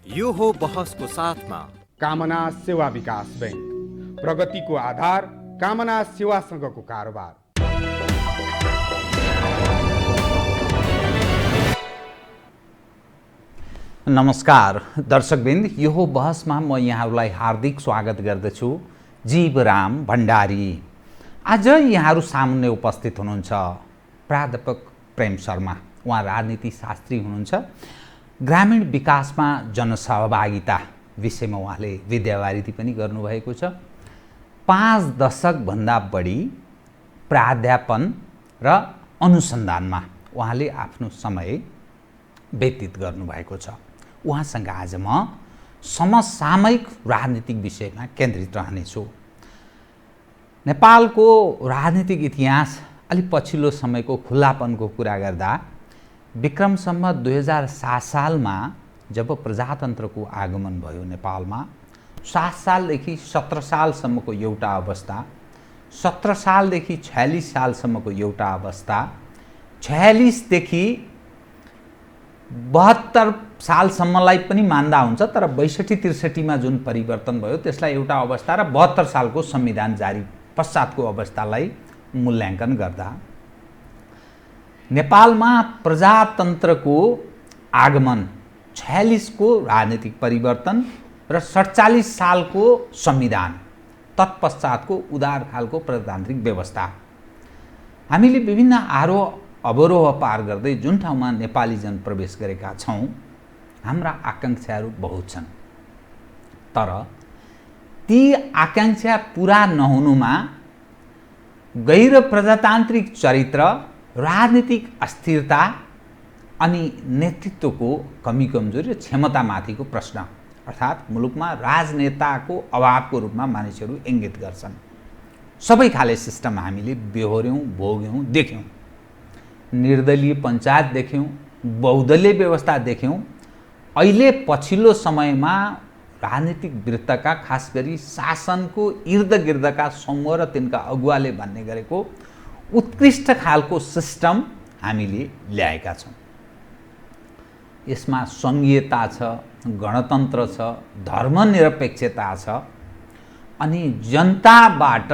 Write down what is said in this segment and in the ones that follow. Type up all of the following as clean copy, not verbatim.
यो हो बहसको साथमा कामना सेवा विकास बैंक, प्रगतिको आधार कामना सेवासँगको कारोबार। नमस्कार दर्शकवृन्द, यो हो बहसमा म यहाँहरूलाई हार्दिक स्वागत गर्दछु। जीवराम भण्डारी। आज यहाँहरू सामुन्ने उपस्थित हुनुहुन्छ प्राध्यापक प्रेम शर्मा। उहाँ राजनीति शास्त्री हुनुहुन्छ। ग्रामीण विकासमा जनसहभागिता विषयमा उहाँले विद्यावारिधि पनि गर्नुभएको छ। 5 दशकभन्दा बढी प्राध्यापन र अनुसन्धानमा उहाँले आफ्नो समय व्यतीत गर्नुभएको छ। उहाँसँग आज म समसामयिक राजनीतिक विषयमा केन्द्रित रहनेछु। नेपालको राजनीतिक इतिहास अलि पछिल्लो समयको खुल्लापनको कुरा गर्दा विक्रम सम्वत 2007 सालमा जब प्रजातन्त्रको आगमन भयो नेपालमा, 7 सालदेखि 17 सालसम्मको एउटा अवस्था, 17 सालदेखि 46 सालसम्मको एउटा अवस्था, 46 देखि 72 सालसम्मलाई पनि मान्दा हुन्छ, तर 62-63 मा जुन परिवर्तन भयो त्यसलाई एउटा अवस्था र 72 सालको संविधान जारी पश्चातको अवस्थालाई मूल्याङ्कन गर्दा नेपालमा प्रजातन्त्रको आगमन, 46 को राजनीतिक परिवर्तन र 47 सालको संविधान, तत्पश्चातको उदार खालको प्रजातान्त्रिक व्यवस्था, हामीले विभिन्न आरोह अवरोह पार गर्दै जुन ठाउँमा नेपाली जन प्रवेश गरेका छौँ, हाम्रा आकाङ्क्षाहरू बहुत छन्। तर ती आकाङ्क्षा पुरा नहुनुमा गैर प्रजातान्त्रिक चरित्र, राजनीतिक अस्थिरता अनि नेतृत्वको कमी कमजोरी र क्षमतामाथिको प्रश्न, अर्थात् मुलुकमा राजनेताको अभावको रूपमा मानिसहरू इङ्गित गर्छन्। सबै खाले सिस्टम हामीले बेहोर्यौँ, भोग्यौँ, देख्यौँ। निर्दलीय पञ्चायत देख्यौँ, बहुदलीय व्यवस्था देख्यौँ। अहिले पछिल्लो समयमा राजनीतिक वृत्तका, खास गरी शासनको इर्दगिर्दका समूह र तिनका अगुवाले भन्ने गरेको उत्कृष्ट खालको सिस्टम हामीले ल्याएका छौँ। यसमा सङ्घीयता छ, गणतन्त्र छ, धर्मनिरपेक्षता छ अनि जनताबाट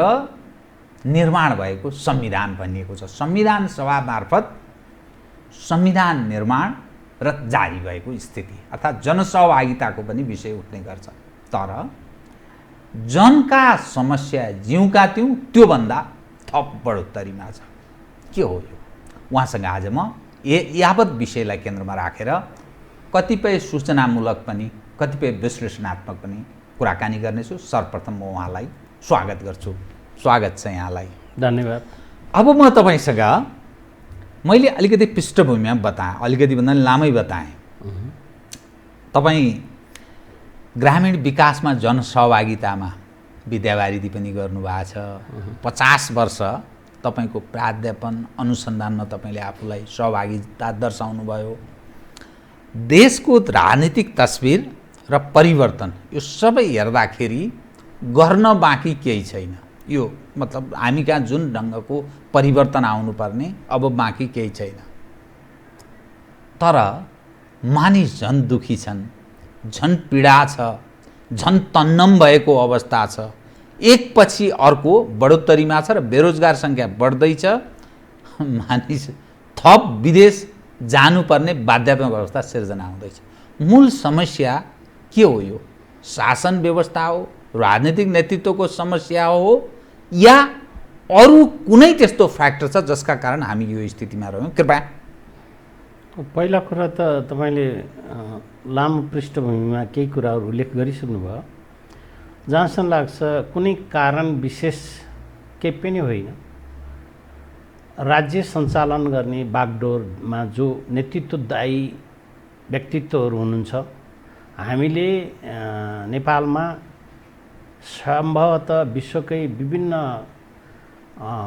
निर्माण भएको संविधान भनिएको छ। संविधान सभा मार्फत संविधान निर्माण र जारी भएको स्थिति, अर्थात् जनसहभागिताको पनि विषय उठ्ने गर्छ। तर जनका समस्या जिउका त्यौँ त्योभन्दा थप बढोत्तरीमा छ। के हो यो? उहाँसँग आज म यावत विषयलाई केन्द्रमा राखेर कतिपय सूचनामूलक पनि, कतिपय विश्लेषणात्मक पनि कुराकानी गर्नेछु। सर्वप्रथम म उहाँलाई स्वागत गर्छु। स्वागत छ यहाँलाई। धन्यवाद। अब म तपाईँसँग मैले अलिकति पृष्ठभूमिमा बताएँ, अलिकति भन्दा लामै बताएँ। तपाईँ ग्रामीण विकासमा जनसहभागितामा विद्यावारिधि पनि गर्नुभएको छ। 50 वर्ष तपाईँको प्राध्यापन अनुसन्धानमा तपाईँले आफूलाई सहभागिता दर्शाउनु भयो। देशको राजनीतिक तस्बिर र परिवर्तन यो सबै हेर्दाखेरि गर्न बाँकी केही छैन। यो मतलब हामी कहाँ जुन ढङ्गको परिवर्तन आउनुपर्ने अब बाँकी केही छैन। तर मानिस झन् दुखी छन्, झन् पीडा छ, झन् तन्नम भएको अवस्था छ। एकपछि अर्को बढोत्तरीमा छ र बेरोजगार सङ्ख्या बढ्दैछ। मानिस थप विदेश जानुपर्ने बाध्यात्मक अवस्था सिर्जना हुँदैछ। मूल समस्या के हो? यो शासन व्यवस्था हो, राजनीतिक नेतृत्वको समस्या हो या अरू कुनै त्यस्तो फ्याक्टर छ जसका कारण हामी यो स्थितिमा रह्यौँ? कृपया। पहिला कुरा त तपाईँले लामो पृष्ठभूमिमा केही कुराहरू उल्लेख गरिसक्नुभयो। जहाँसम्म लाग्छ कुनै कारण विशेष केही पनि होइन। राज्य सञ्चालन गर्ने बागडोरमा जो नेतृत्वदायी व्यक्तित्वहरू हुनुहुन्छ, हामीले नेपालमा सम्भवतः विश्वकै विभिन्न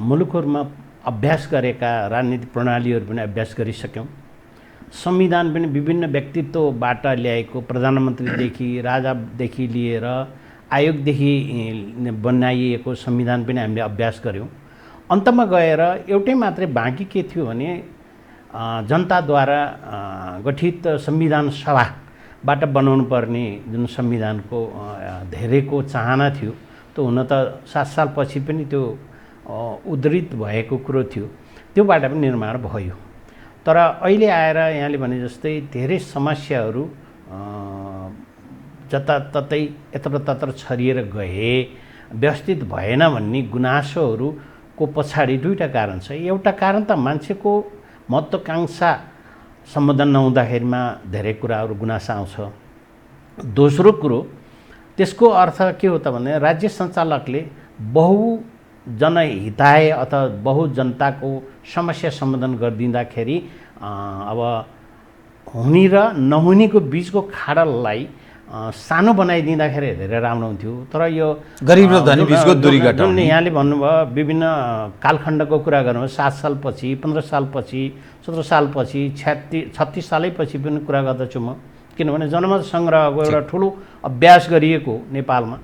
मुलुकहरूमा अभ्यास गरेका राजनीतिक प्रणालीहरू पनि अभ्यास गरिसक्यौँ। संविधान पनि विभिन्न व्यक्तित्वबाट ल्याएको, प्रधानमन्त्रीदेखि राजादेखि लिएर आयोगदेखि बनाइएको संविधान पनि हामीले अभ्यास गऱ्यौँ। अन्तमा गएर एउटै मात्रै बाँकी के थियो भने जनताद्वारा गठित संविधान सभा बाट बनाउनु पर्ने जुन संविधानको धेरैको चाहना थियो त्यो हुन त 7 सालपछि पनि त्यो उद्धृत भएको कुरो थियो, त्योबाट पनि निर्माण भयो। तर अहिले आएर यहाँले भने जस्तै धेरै समस्याहरू जताततै यत्रतत्र छरिएर गए, व्यवस्थित भएन भन्ने गुनासोहरूको पछाडि दुईवटा कारण छ। एउटा कारण त मान्छेको महत्त्वाकांक्षा सम्बोधन नहुँदाखेरिमा धेरै कुराहरू गुनासो आउँछ। दोस्रो कुरो त्यसको अर्थ के हो त भने राज्य सञ्चालकले बहुजनहिताय अथवा बहु जनताको समस्या सम्बोधन गरिदिँदाखेरि अब हुने र नहुनेको बिचको खाडललाई सानो बनाइदिँदाखेरि धेरै राम्रो हुन्थ्यो। तर यो गरिब र धनी बिचको दूरी घटाउने, जुन यहाँले भन्नुभयो विभिन्न कालखण्डको कुरा गर्नुभयो, 7 सालपछि, 15 सालपछि, 17 सालपछि, 36 सालैपछि पनि कुरा गर्दछु म, किनभने जनमत सङ्ग्रहको एउटा ठुलो अभ्यास गरिएको नेपालमा।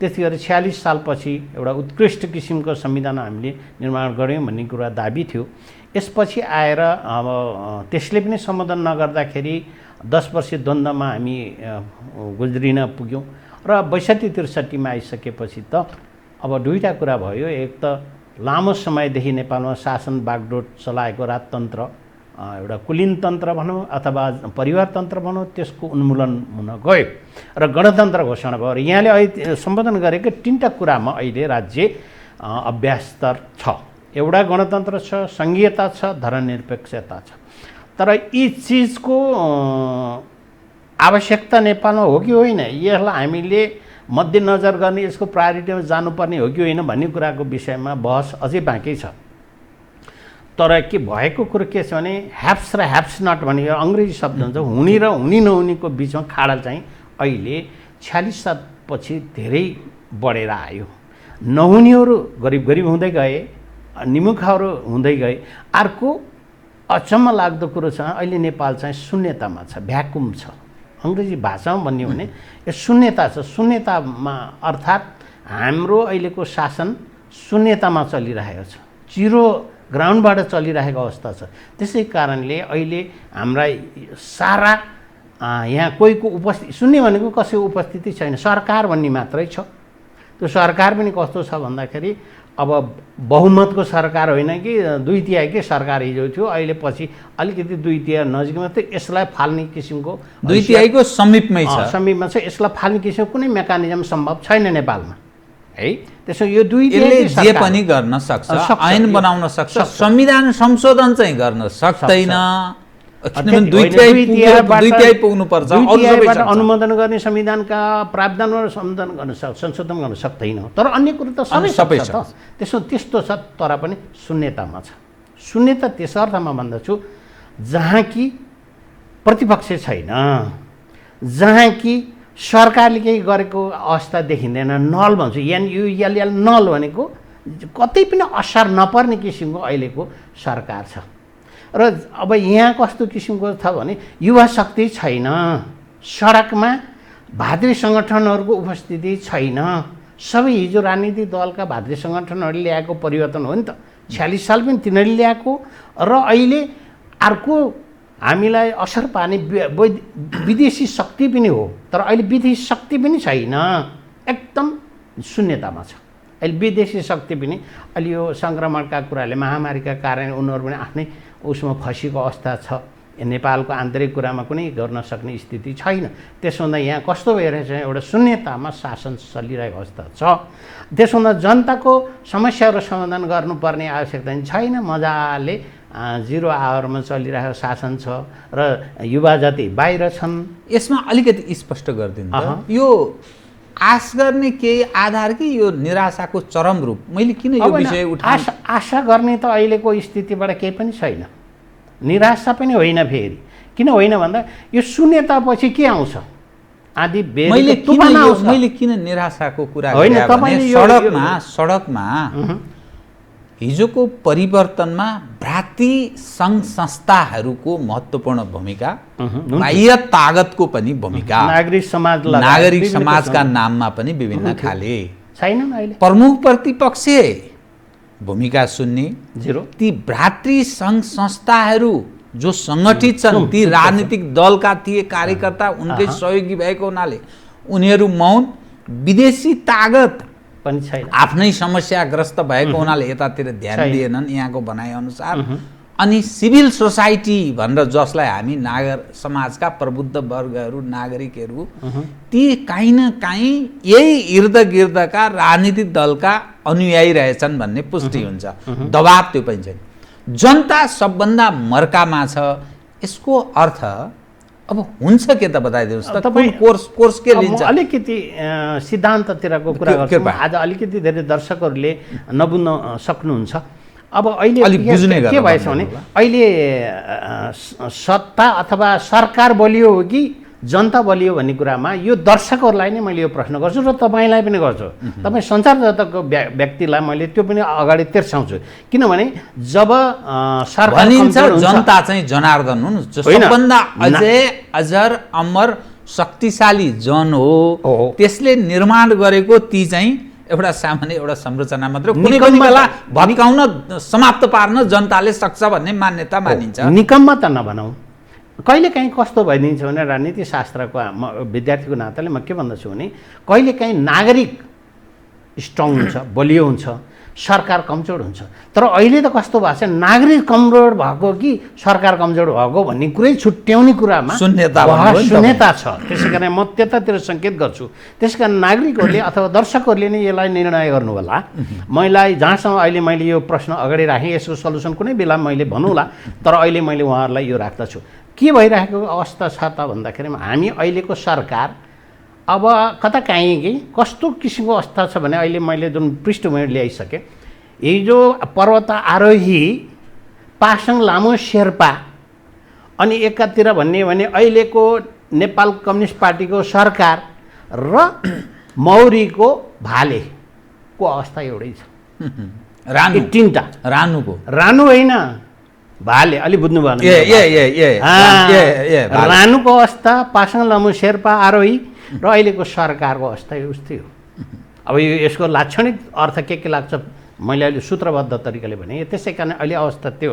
त्यसै गरी 46 सालपछि एउटा उत्कृष्ट किसिमको संविधान हामीले निर्माण गऱ्यौँ भन्ने कुरा दाबी थियो। यसपछि आएर अब त्यसले पनि सम्बोधन नगर्दाखेरि 10 वर्षीय द्वन्द्वमा हामी गुज्रिन पुग्यौँ र 62-63मा आइसकेपछि त अब दुईवटा कुरा भयो। एक त लामो समयदेखि नेपालमा शासन बागडोर चलाएको राजतन्त्र, एउटा कुलीन तन्त्र भनौँ अथवा परिवारतन्त्र भनौँ, त्यसको उन्मूलन हुन गयो र गणतन्त्र घोषणा भयो। र यहाँले अहिले सम्बोधन गरेको 3टा कुरामा अहिले राज्य अभ्यास्तर छ। एउटा गणतन्त्र छ, सङ्घीयता छ, धर्मनिरपेक्षता छ। तर यी चिजको आवश्यकता नेपालमा हो कि होइन, यसलाई हामीले मध्यनजर गर्ने, यसको प्रायोरिटीमा जानुपर्ने हो कि होइन भन्ने कुराको विषयमा बहस अझै बाँकी छ। तर के भएको कुरो के छ भने ह्याप्स र ह्याप्स नट भन्ने अङ्ग्रेजी शब्द हुन्छ, हुने र हुने नहुनेको बिचमा खाडल चाहिँ अहिले 46 सालपछि धेरै बढेर आयो। नहुनेहरू गरिब हुँदै गए, निमुखाहरू हुँदै गए। अर्को अचम्म लाग्दो कुरो छ, अहिले नेपाल चाहिँ शून्यतामा छ, भ्याकुम छ। अङ्ग्रेजी भाषामा भन्यो भने यो शून्यता छ। शून्यतामा अर्थात् हाम्रो अहिलेको शासन शून्यतामा चलिरहेको छ, जिरो ग्राउन्डबाट चलिरहेको अवस्था छ। त्यसै कारणले अहिले हाम्रा सारा यहाँ कोहीको उपस्थिति, शून्य भनेको कसैको उपस्थिति छैन, सरकार भन्ने मात्रै छ। त्यो सरकार पनि कस्तो छ भन्दाखेरि अब बहुमतको सरकार होइन कि 2/3 सरकार हिजो थियो, अहिले पछि अलिकति 2/3 नजिकमा त यसलाई फाल्ने किसिमको 2/3 समीपमै छ, समीपमा छ। यसलाई फाल्ने किसिमको कुनै मेकानिजम सम्भव छैन नेपालमा है। त्यसो यो 2/3 यसले जे पनि गर्न सक्छ, ऐन बनाउन सक्छ, संविधान संशोधन चाहिँ गर्न सक्दैन। किनभने 2/3 पुग्नुपर्छ, अनुमोदन गर्ने संविधानका प्रावधानबाट संशोधन गर्न संशोधन गर्न सक्दैन। तर अन्य कुरो त सबै छ। त्यस्तो छ, तर पनि शून्यतामा छ। शून्यता त्यस अर्थमा भन्दछु जहाँ कि प्रतिपक्ष छैन, जहाँ कि सरकारले केही गरेको अवस्था देखिँदैन, नल भन्छु, NULL नल भनेको कतै पनि असर नपर्ने किसिमको अहिलेको सरकार छ। र अब यहाँ कस्तो किसिमको छ भने युवा शक्ति छैन, सडकमा भातृ सङ्गठनहरूको उपस्थिति छैन। सबै हिजो राजनीतिक दलका भातृ सङ्गठनहरूले ल्याएको परिवर्तन हो नि त। 46 साल पनि तिनीहरूले ल्याएको र अहिले अर्को हामीलाई असर पार्ने विदेशी शक्ति पनि हो। तर अहिले विदेशी शक्ति पनि छैन, एकदम शून्यतामा छ। अहिले विदेशी शक्ति पनि अहिले यो सङ्क्रमणका कुराले, महामारीका कारण उनीहरू पनि आफ्नै उसमा फँसेको अवस्था छ। नेपालको आन्तरिक कुरामा कुनै गर्न सक्ने स्थिति छैन। त्यसो हुँदा यहाँ कस्तो भइरहेछ, एउटा शून्यतामा शासन चलिरहेको अवस्था छ। त्यसो हुँदा जनताको समस्याहरू समाधान गर्नुपर्ने आवश्यकता छैन। मजाले 0 आवरमा चलिरहेको शासन छ र युवा जाति बाहिर छन्। यसमा अलिकति स्पष्ट गरिदिनु, यो आश गर्ने केही आधार कि यो निराशाको चरम रूप? मैले किन यो विषय उठाएँ? आशा गर्ने त अहिलेको स्थितिबाट केही पनि छैन, निराशा पनि होइन। फेरि किन होइन भन्दा यो शून्यतापछि के आउँछ? आदि मैले किन निराशाको कुरा गरेँ भने सडकमा हिजोको परिवर्तनमा भ्रातृ सङ्घ संस्थाहरूको महत्त्वपूर्ण भूमिका, बाह्य तागतको पनि भूमिका, नागरिक समाजका नाममा पनि विभिन्न खाले छैनन्। अहिले प्रमुख प्रतिपक्ष भूमिका सुन्ने, जिरो। ती भ्रातृ सङ्घ संस्थाहरू जो सङ्गठित छन् ती राजनीतिक दलका थिए कार्यकर्ता उनकै सहयोगी भएको हुनाले उनीहरू मौन, विदेशी तागत पनि छैन, आफ्नै समस्याग्रस्त भएको हुनाले यतातिर ध्यान दिएनन् यहाँको भनाइअनुसार। अनि सिभिल सोसाइटी भनेर जसलाई हामी नागर समाजका प्रबुद्ध वर्गहरू नागरिकहरू ती काहीँ न काहीँ यही इर्दगिर्दका राजनीतिक दलका अनुयायी रहेछन् भन्ने पुष्टि हुन्छ, दबाब त्यो पनि छैन। जनता सबभन्दा मर्कामा छ। यसको अर्थ अब हुन्छ के त बताइदिनुहोस् त, कुन कोर्स के लिन्छ? अलिकति सिद्धान्ततिरको कुरा गर्छु। आज अलिकति धेरै दर्शकहरूले नबुझ्न सक्नुहुन्छ। अब अहिले के भएछ भने अहिले सत्ता अथवा सरकार बलियो हो कि जनता बलियो भन्ने कुरामा यो दर्शकहरूलाई नै मैले यो प्रश्न गर्छु र तपाईँलाई पनि गर्छु। तपाईँ सञ्चारदाताको व्यक्तिलाई मैले त्यो पनि अगाडि तेर्साउँछु, किनभने जब सरकार जनता चाहिँ जनार्दन हुन्, सबभन्दा अजर अमर शक्तिशाली जन हो, त्यसले निर्माण गरेको ती चाहिँ एउटा सामान्य एउटा संरचना मात्र, कुनै पनि बेला भत्काउन समाप्त पार्न जनताले सक्छ भन्ने मान्यता मानिन्छ। निकम्मा त नभनौँ, कहिलेकाहीँ कस्तो भइदिन्छ भने राजनीति शास्त्रको विद्यार्थीको नाताले म के भन्दछु भने कहिलेकाहीँ नागरिक स्ट्रङ हुन्छ, बलियो हुन्छ, सरकार कमजोर हुन्छ। तर अहिले त कस्तो भएको छ, नागरिक कमजोर भएको कि सरकार कमजोर भएको भन्ने कुरै छुट्याउने कुरामा शून्यता छ। त्यसै कारण म त्यतातिर सङ्केत गर्छु। त्यस कारण नागरिकहरूले अथवा दर्शकहरूले नै यसलाई निर्णय गर्नु होला। मलाई जहाँसम्म अहिले मैले यो प्रश्न अगाडि राखेँ, यसको सल्युसन कुनै बेला मैले भनौँला, तर अहिले मैले उहाँहरूलाई यो राख्दछु। के भइरहेको अवस्था छ त भन्दाखेरि हामी अहिलेको सरकार अब कता काहीँ कि कस्तो किसिमको अवस्था छ भने अहिले मैले जुन पृष्ठभूमि ल्याइसकेँ, हिजो पर्वत आरोही पासाङ लामो शेर्पा अनि एकातिर भन्ने भने अहिलेको नेपाल कम्युनिस्ट पार्टीको सरकार र मौरीको भालेको अवस्था एउटै छ। रानु तिनवटा रानु होइन भाले, अलि बुझ्नु भएन। रानुको अवस्था, पासाङ लामो शेर्पा आरोही र अहिलेको सरकारको अवस्था उस्तै हो। अब यसको लाक्षणिक अर्थ के लाग्छ मैले अहिले सूत्रबद्ध तरिकाले भने, त्यसै कारण अहिले अवस्था त्यो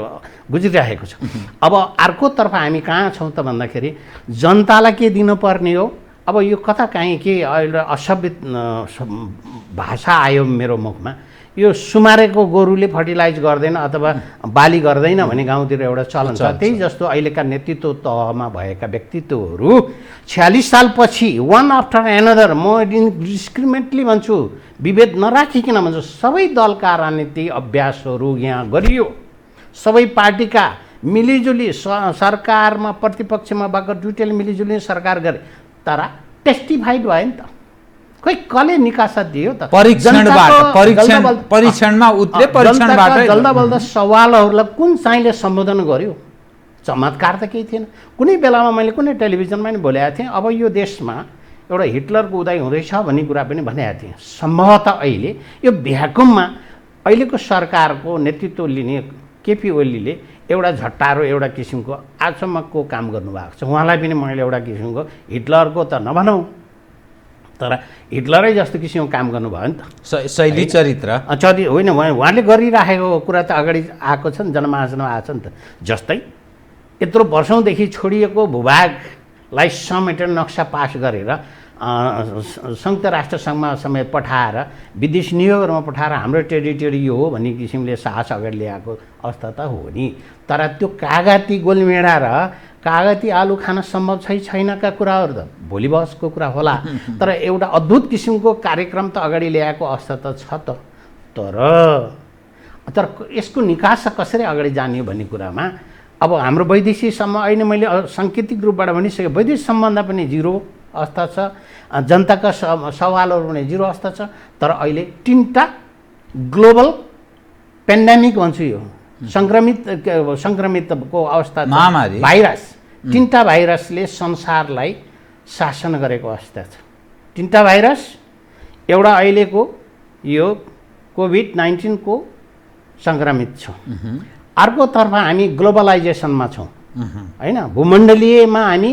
गुज्रिरहेको छ। अब अर्कोतर्फ हामी कहाँ छौँ त भन्दाखेरि जनतालाई के दिनुपर्ने हो। अब यो कता काहीँ के अहिले असभ्य भाषा आयो मेरो मुखमा, यो सुमारेको गोरुले फर्टिलाइज गर्दैन अथवा बाली गर्दैन भने गाउँतिर एउटा चलन छ। त्यही जस्तो अहिलेका नेतृत्व तहमा भएका व्यक्तित्वहरू 46 सालपछि वान आफ्टर एनदर, म डिस्क्रिमिनेटली भन्छु, विभेद नराखिकन भन्छु, सबै दलका राजनीति अभ्यासहरू यहाँ गरियो। सबै पार्टीका मिलिजुली सरकारमा प्रतिपक्षमा भएको दुईटैले मिलिजुली सरकार गरे, तर टेस्टिफाइड भयो नि त। खोइ कसले निकासा दियो त? परीक्षणमा उत्रे परीक्षणबाट जल्दाबल्दा सवालहरूलाई कुन चाहिँले सम्बोधन गर्यो? चमत्कार त केही थिएन। कुनै बेलामा मैले कुनै टेलिभिजनमा पनि बोलेको थिएँ, अब यो देशमा एउटा हिटलरको उदय हुँदैछ भन्ने कुरा पनि भनेको थिएँ। सम्भवतः अहिले यो भ्याकुममा अहिलेको सरकारको नेतृत्व लिने केपी ओलीले एउटा झट्टारो एउटा किसिमको आजसम्मको काम गर्नुभएको छ। उहाँलाई पनि मैले एउटा किसिमको हिटलरको त नभनौँ, तर हिटलरै जस्तो किसिमको काम गर्नुभयो नि त। शैली चरित्र होइन, उहाँले गरिराखेको कुरा त अगाडि आएको छ नि, जनमानसमा आएको छ नि त। जस्तै यत्रो वर्षौँदेखि छोडिएको भूभागलाई समेटेर नक्सा पास गरेर संयुक्त राष्ट्र सङ्घमा समेत पठाएर विदेश नियोगहरूमा पठाएर हाम्रो टेरिटोरी यो हो भन्ने किसिमले साहस अगाडि ल्याएको अवस्था त हो नि। तर त्यो कागती गोलमेडा र कागती आलु खान सम्भव छैनका कुराहरू त भोलि बहसको कुरा होला। तर एउटा अद्भुत किसिमको कार्यक्रम त अगाडि ल्याएको अवस्था त छ त। तर यसको निकास कसरी अगाडि जाने भन्ने कुरामा अब हाम्रो वैदेशिक सम्बन्ध अहिले मैले साङ्केतिक रूपबाट भनिसकेँ, वैदेशिक सम्बन्ध पनि जिरो अवस्था छ, जनताका सवालहरू पनि जिरो अवस्था छ। तर अहिले तिनवटा ग्लोबल पेन्डेमिक भन्छु, यो सङ्क्रमितको अवस्था, भाइरस, तिनवटा भाइरसले संसारलाई शासन गरेको अवस्था छ। तिनवटा भाइरस, एउटा अहिलेको यो कोभिड-19 को सङ्क्रमित छौँ, अर्कोतर्फ हामी ग्लोबलाइजेसनमा छौँ होइन, भूमण्डलीयमा हामी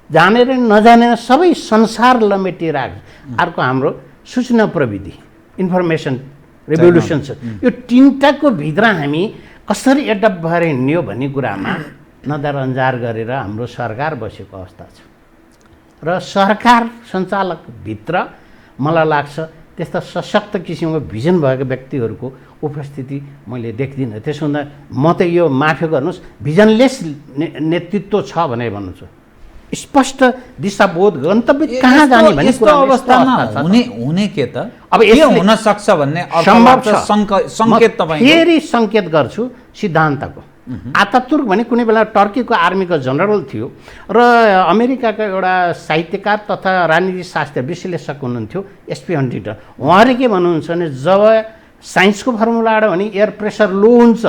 जानेर नजानेर सबै संसार लमेटिरहेको छ। अर्को हाम्रो सूचना प्रविधि, इन्फर्मेसन रेभोल्युसन छ। यो तिनवटाको भित्र हामी कसरी एडप्ट भएर हिँड्ने हो भन्ने कुरामा नजरअन्जार गरेर हाम्रो सरकार बसेको अवस्था छ र सरकार सञ्चालकभित्र मलाई लाग्छ त्यस्ता सशक्त किसिमको भिजन भएको व्यक्तिहरूको उपस्थिति मैले देख्दिनँ। त्यसो हुँदा म त यो माफी गर्नुहोस् भिजनलेस नेतृत्व छ भनेर भन्नु छु। स्पष्ट दिशाबोध गन्तव्य कहाँ जाने भन्ने यस्तो अवस्थामा हुने के त अब के हुन सक्छ भन्ने सम्भव छ। संकेत तपाईँ फेरि सङ्केत गर्छु सिद्धान्तको। आतातुर्क भने कुनै बेला टर्कीको आर्मीको जनरल थियो र अमेरिकाको एउटा साहित्यकार तथा राजनीति शास्त्र विश्लेषक हुनुहुन्थ्यो एसपी हन्टिङटन। उहाँले के भन्नुहुन्छ भने जब साइन्सको फर्मुलाबाट भने एयर प्रेसर लो हुन्छ,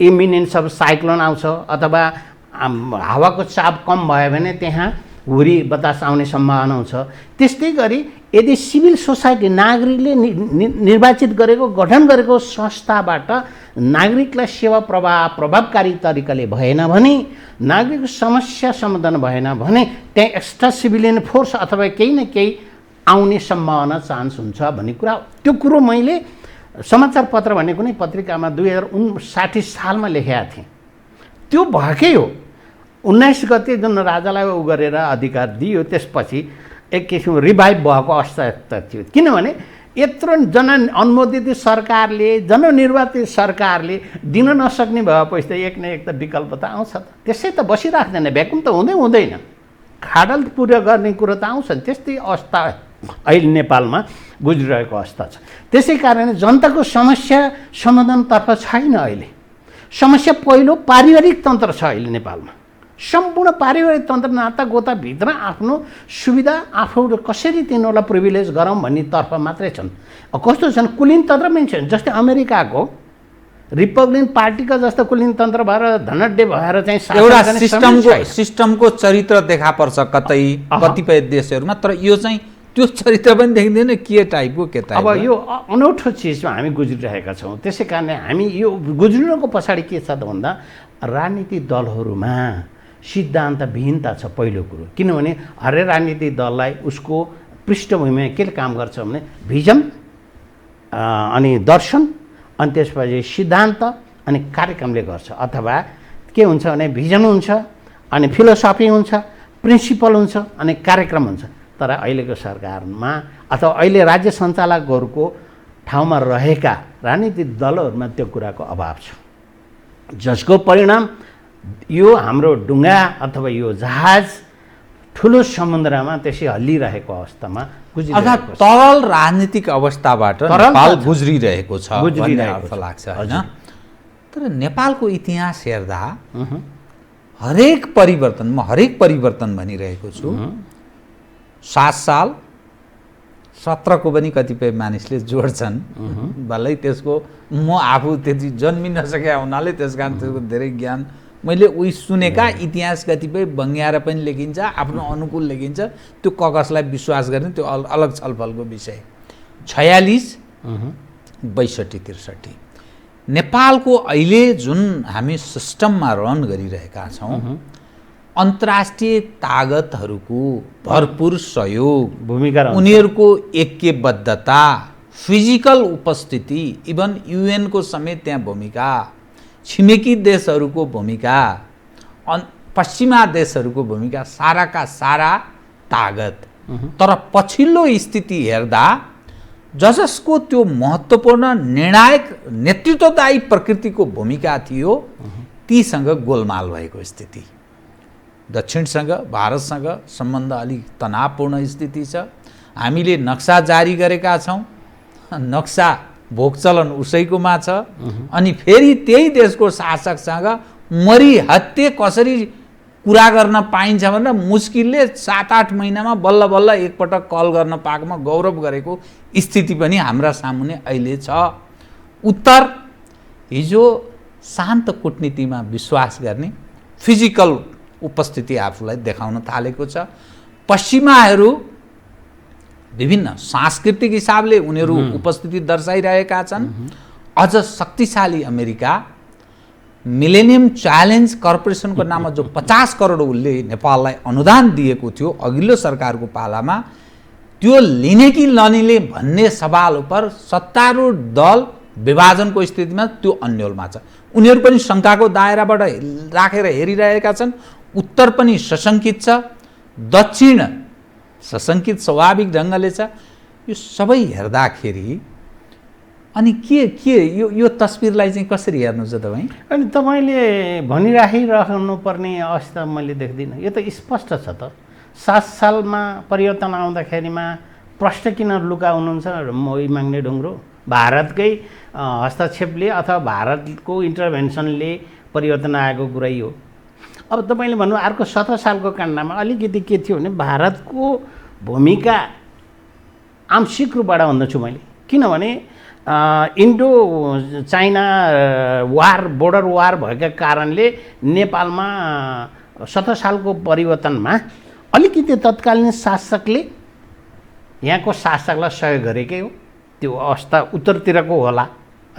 इमिनेन्स अफ साइक्लोन आउँछ अथवा हावाको चाप कम भयो भने त्यहाँ हुरी बतास आउने सम्भावना हुन्छ। त्यस्तै गरी यदि सिभिल सोसाइटी नागरिकले निर्वाचित गरेको गठन गरेको संस्थाबाट नागरिकलाई सेवा प्रभावकारी तरिकाले भएन भने, नागरिकको समस्या समाधान भएन भने त्यहाँ एक्स्ट्रा सिभिलियन फोर्स अथवा केही न केही आउने सम्भावना चान्स हुन्छ भन्ने कुरा। त्यो कुरो मैले समाचार पत्र भन्ने कुनै पत्रिकामा 2059 सालमा लेखेका थिएँ। त्यो भएकै हो। 19 गते जुन राजालाई उ गरेर अधिकार दियो त्यसपछि एक किसिमको रिभाइभ भएको अवस्था थियो। किनभने यत्रो अनुमोदित सरकारले, जननिर्वाचित सरकारले दिन नसक्ने भएपछि त एक न एक त विकल्प त आउँछ त। त्यसै त बसिराख्दैन, भ्याकुम त हुँदैन। खाडल पुरा गर्ने कुरो त आउँछ। त्यस्तै अवस्था अहिले नेपालमा गुज्रिरहेको अवस्था छ। त्यसै कारणले जनताको समस्या समाधानतर्फ छैन। अहिले समस्या पहिलो पारिवारिक तन्त्र छ अहिले नेपालमा। सम्पूर्ण पारिवारिक तन्त्र नाता गोताभित्र आफ्नो सुविधा आफूले कसरी तिनीहरूलाई प्रिभिलेज गरौँ भन्ने तर्फ मात्रै छन्। कस्तो छन्, कुलीन तन्त्र पनि छन्। जस्तै अमेरिकाको रिपब्लिकन पार्टीका जस्तो कुलीन तन्त्र भएर धनड्डे भएर चाहिँ एउटा सिस्टमको चरित्र देखा पर्छ कतिपय देशहरूमा, तर यो चाहिँ त्यो चरित्र पनि देखिँदैन के टाइपको के टाइप। अब यो अनौठो चिजमा हामी गुज्रिरहेका छौँ। त्यसै कारणले हामी यो गुज्रिनुको पछाडि के छ त भन्दा राजनीतिक दलहरूमा सिद्धान्तविहीनता छ पहिलो कुरो। किनभने हरेक राजनीतिक दललाई उसको पृष्ठभूमिमा के काम गर्छ भने भिजन अनि दर्शन अनि त्यसपछि सिद्धान्त अनि कार्यक्रमले गर्छ। अथवा के हुन्छ भने भिजन हुन्छ अनि फिलोसफी हुन्छ, प्रिन्सिपल हुन्छ अनि कार्यक्रम हुन्छ। तर अहिलेको सरकारमा अथवा अहिले राज्य सञ्चालकहरूको ठाउँमा रहेका राजनीतिक दलहरूमा त्यो कुराको अभाव छ, जसको परिणाम यो हाम्रो डुङ्गा अथवा यो जहाज ठुलो समुद्रमा त्यसै हल्लिरहेको अवस्थामा अर्थात् तरल राजनीतिक अवस्थाबाट नेपाल गुज्रिरहेको छ भन्ने अर्थ लाग्छ हैन। तर नेपालको इतिहास हेर्दा हरेक परिवर्तन भनिरहेको छु। 7 साल 17 को पनि कतिपय मानिसले जोड्छन् भलै त्यसको म आफू त्यति जन्मि नसके हुनाले त्यसकारण त्यसको धेरै ज्ञान मैले उही सुनेका इतिहास कतिपय बङ्ग्याएर पनि लेखिन्छ, आफ्नो अनुकूल लेखिन्छ। त्यो कसलाई विश्वास गर्ने त्यो अलग छलफलको विषय। 46 62 63 नेपालको अहिले जुन हामी सिस्टममा रन गरिरहेका छौँ, अन्तर्राष्ट्रिय तागतहरूको भरपुर सहयोग, भूमिका, उनीहरूको ऐक्यबद्धता, फिजिकल उपस्थिति, इभन युएनको समेत त्यहाँ भूमिका, छिमेकी देशहरूको भूमिका, पश्चिमा देशहरूको भूमिका, साराका सारा तागत। तर पछिल्लो स्थिति हेर्दा जसको त्यो महत्त्वपूर्ण निर्णायक नेतृत्वदायी प्रकृतिको भूमिका थियो तीसँग गोलमाल भएको स्थिति। दक्षिणसँग भारतसँग सम्बन्ध अलिक तनावपूर्ण स्थिति छ। हामीले नक्सा जारी गरेका छौँ, नक्सा भोगचलन उसैकोमा छ। अनि फेरि त्यही देशको शासकसँग मरिहत्ते कसरी कुरा गर्न पाइन्छ भनेर मुस्किलले 7-8 महिनामा बल्ल बल्ल एकपटक कल गर्न पाएकोमा गौरव गरेको स्थिति पनि हाम्रा सामुने अहिले छ। उत्तर हिजो शान्त कूटनीतिमा विश्वास गर्ने, फिजिकल उपस्थिति आफूलाई देखाउन थालेको छ। पश्चिमाहरू विभिन्न सांस्कृतिक हिसाबले उनीहरू उपस्थिति दर्शाइरहेका छन्। अझ शक्तिशाली अमेरिका मिलेनियम च्यालेन्ज कर्पोरेसनको नाममा जो 50 करोड उसले नेपाललाई अनुदान दिएको थियो अघिल्लो सरकारको पालामा, त्यो लिने कि नलिने भन्ने सवाल उपर सत्तारूढ दल विभाजनको स्थितिमा त्यो अन्यलमा छ। उनीहरू पनि शङ्काको दायराबाट राखेर हेरिरहेका छन्। उत्तर पनि सशङ्कित छ, दक्षिण सशङ्कित स्वाभाविक ढङ्गले छ। यो सबै हेर्दाखेरि अनि के यो तस्बिरलाई चाहिँ कसरी हेर्नुहुन्छ तपाईँ? अनि तपाईँले भनिराखिरहनुपर्ने अवस्था मैले देख्दिनँ। यो त स्पष्ट छ त। 7 सालमा परिवर्तन आउँदाखेरिमा प्रश्न किन लुकाउनुहुन्छ मोही माग्ने ढुङ्ग्रो? भारतकै हस्तक्षेपले अथवा भारतको इन्टरभेन्सनले परिवर्तन आएको कुरै हो। अब तपाईँले भन्नु अर्को 17 सालको काण्डमा अलिकति के थियो भने भारतको भूमिका आंशिक रूपबाट भन्दछु मैले, किनभने इन्डो चाइना वार, बोर्डर वार भएका कारणले नेपालमा 17 सालको परिवर्तनमा अलिकति तत्कालीन शासकले यहाँको शासकलाई सहयोग गरेकै हो। त्यो अवस्था उत्तरतिरको होला,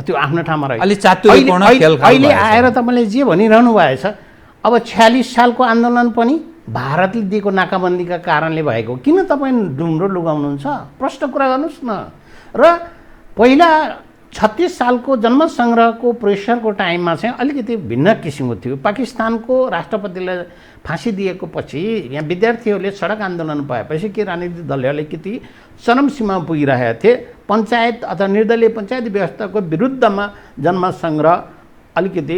त्यो आफ्नो ठाउँमा रह्यो। अहिले आएर तपाईँले जे भनिरहनु भएछ, अब 46 सालको आन्दोलन पनि भारतले दिएको नाकाबन्दीका कारणले भएको। किन तपाईँ ढुङ्ग्रो लुगाउनुहुन्छ? प्रश्न कुरा गर्नुहोस् न। र पहिला 36 सालको जनमत-सङ्ग्रहको प्रेसरको टाइममा चाहिँ अलिकति भिन्न किसिमको थियो। पाकिस्तानको राष्ट्रपतिलाई फाँसी दिएको पछि यहाँ विद्यार्थीहरूले सडक आन्दोलन भएपछि के राजनीतिक दलहरूले अलिकति चरम सीमा पुगिरहेका थिए। पञ्चायत अथवा निर्दलीय पञ्चायत व्यवस्थाको विरुद्धमा जनमत-सङ्ग्रह अलिकति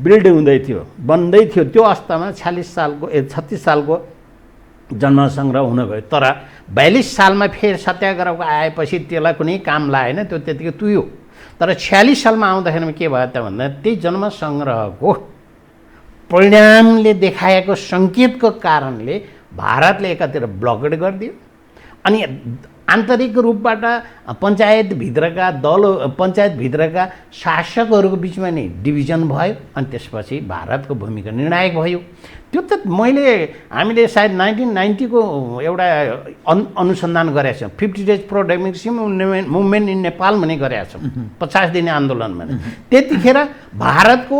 बिल्ड हुँदै थियो, बन्दै थियो। त्यो अवस्थामा 36 सालको जनमत-सङ्ग्रह हुन गयो। तर 42 सालमा फेरि सत्याग्रहको आएपछि त्यसलाई कुनै काम लागेन, त्यो त्यतिकै तुयो। तर 46 सालमा आउँदाखेरिमा के भयो त भन्दा त्यही जनमत-सङ्ग्रहको परिणामले देखाएको सङ्केतको कारणले भारतले एकातिर ब्लकेड गरिदियो। अनि आन्तरिक रूपबाट पञ्चायतभित्रका पञ्चायतभित्रका शासकहरूको बिचमा नै डिभिजन भयो। अनि त्यसपछि भारतको भूमिका निर्णायक भयो। त्यो त हामीले सायद 1990 को एउटा अनुसन्धान गरेका छौँ। 50 days pro democracy movement in Nepal भन्ने गरेका छौँ, 50 दिने आन्दोलन भने। त्यतिखेर भारतको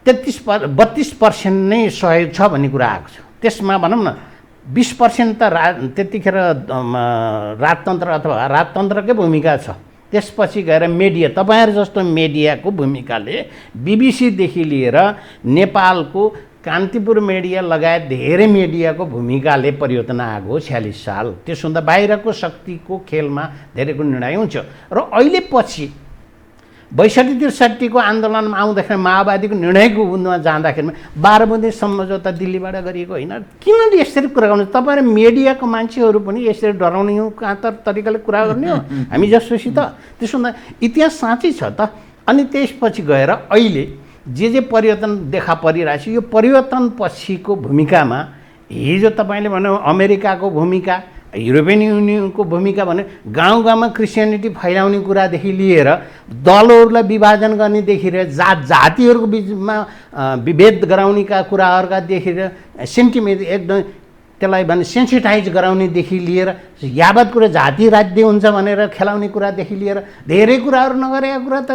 32% नै सहयोग छ भन्ने कुरा आएको छ। त्यसमा भनौँ न 20% त त्यतिखेर राजतन्त्र अथवा राजतन्त्रकै भूमिका छ। त्यसपछि गएर मिडिया, तपाईँहरू जस्तो मिडियाको भूमिकाले बीबीसीदेखि लिएर नेपालको कान्तिपुर मिडिया लगायत धेरै मिडियाको भूमिकाले परिवर्तन आएको 46 साल। त्यसभन्दा बाहिरको शक्तिको खेलमा धेरैको निर्णय हुन्छ। र अहिले पछि 62-63 को आन्दोलनमा आउँदाखेरि माओवादीको निर्णयको बुन्दमा जाँदाखेरिमा 12 बुँदे सम्झौता दिल्लीबाट गरिएको होइन। किन यसरी कुरा गर्नु? तपाईँहरू मिडियाको मान्छेहरू पनि यसरी डराउने हो, काँतर तरिकाले कुरा गर्ने हो हामी जसोसित? त्यसो हुँदा इतिहास साँच्चै छ त। अनि त्यसपछि गएर अहिले जे परिवर्तन देखा परिरहेछ, यो परिवर्तन पछिको भूमिकामा हिजो तपाईँले भन्नु अमेरिकाको भूमिका, युरोपियन युनियनको भूमिका भने गाउँ गाउँमा क्रिस्चियनिटी फैलाउने कुरादेखि लिएर दलहरूलाई विभाजन गर्नेदेखि लिएर जातिहरूको बिचमा विभेद गराउनेका कुराहरूका देखि लिएर सेन्टिमेन्ट एकदम त्यसलाई भने सेन्सिटाइज गराउनेदेखि लिएर यावत कुरा जाति राज्य हुन्छ भनेर खेलाउने कुरादेखि लिएर धेरै कुराहरू नगरेका कुरा त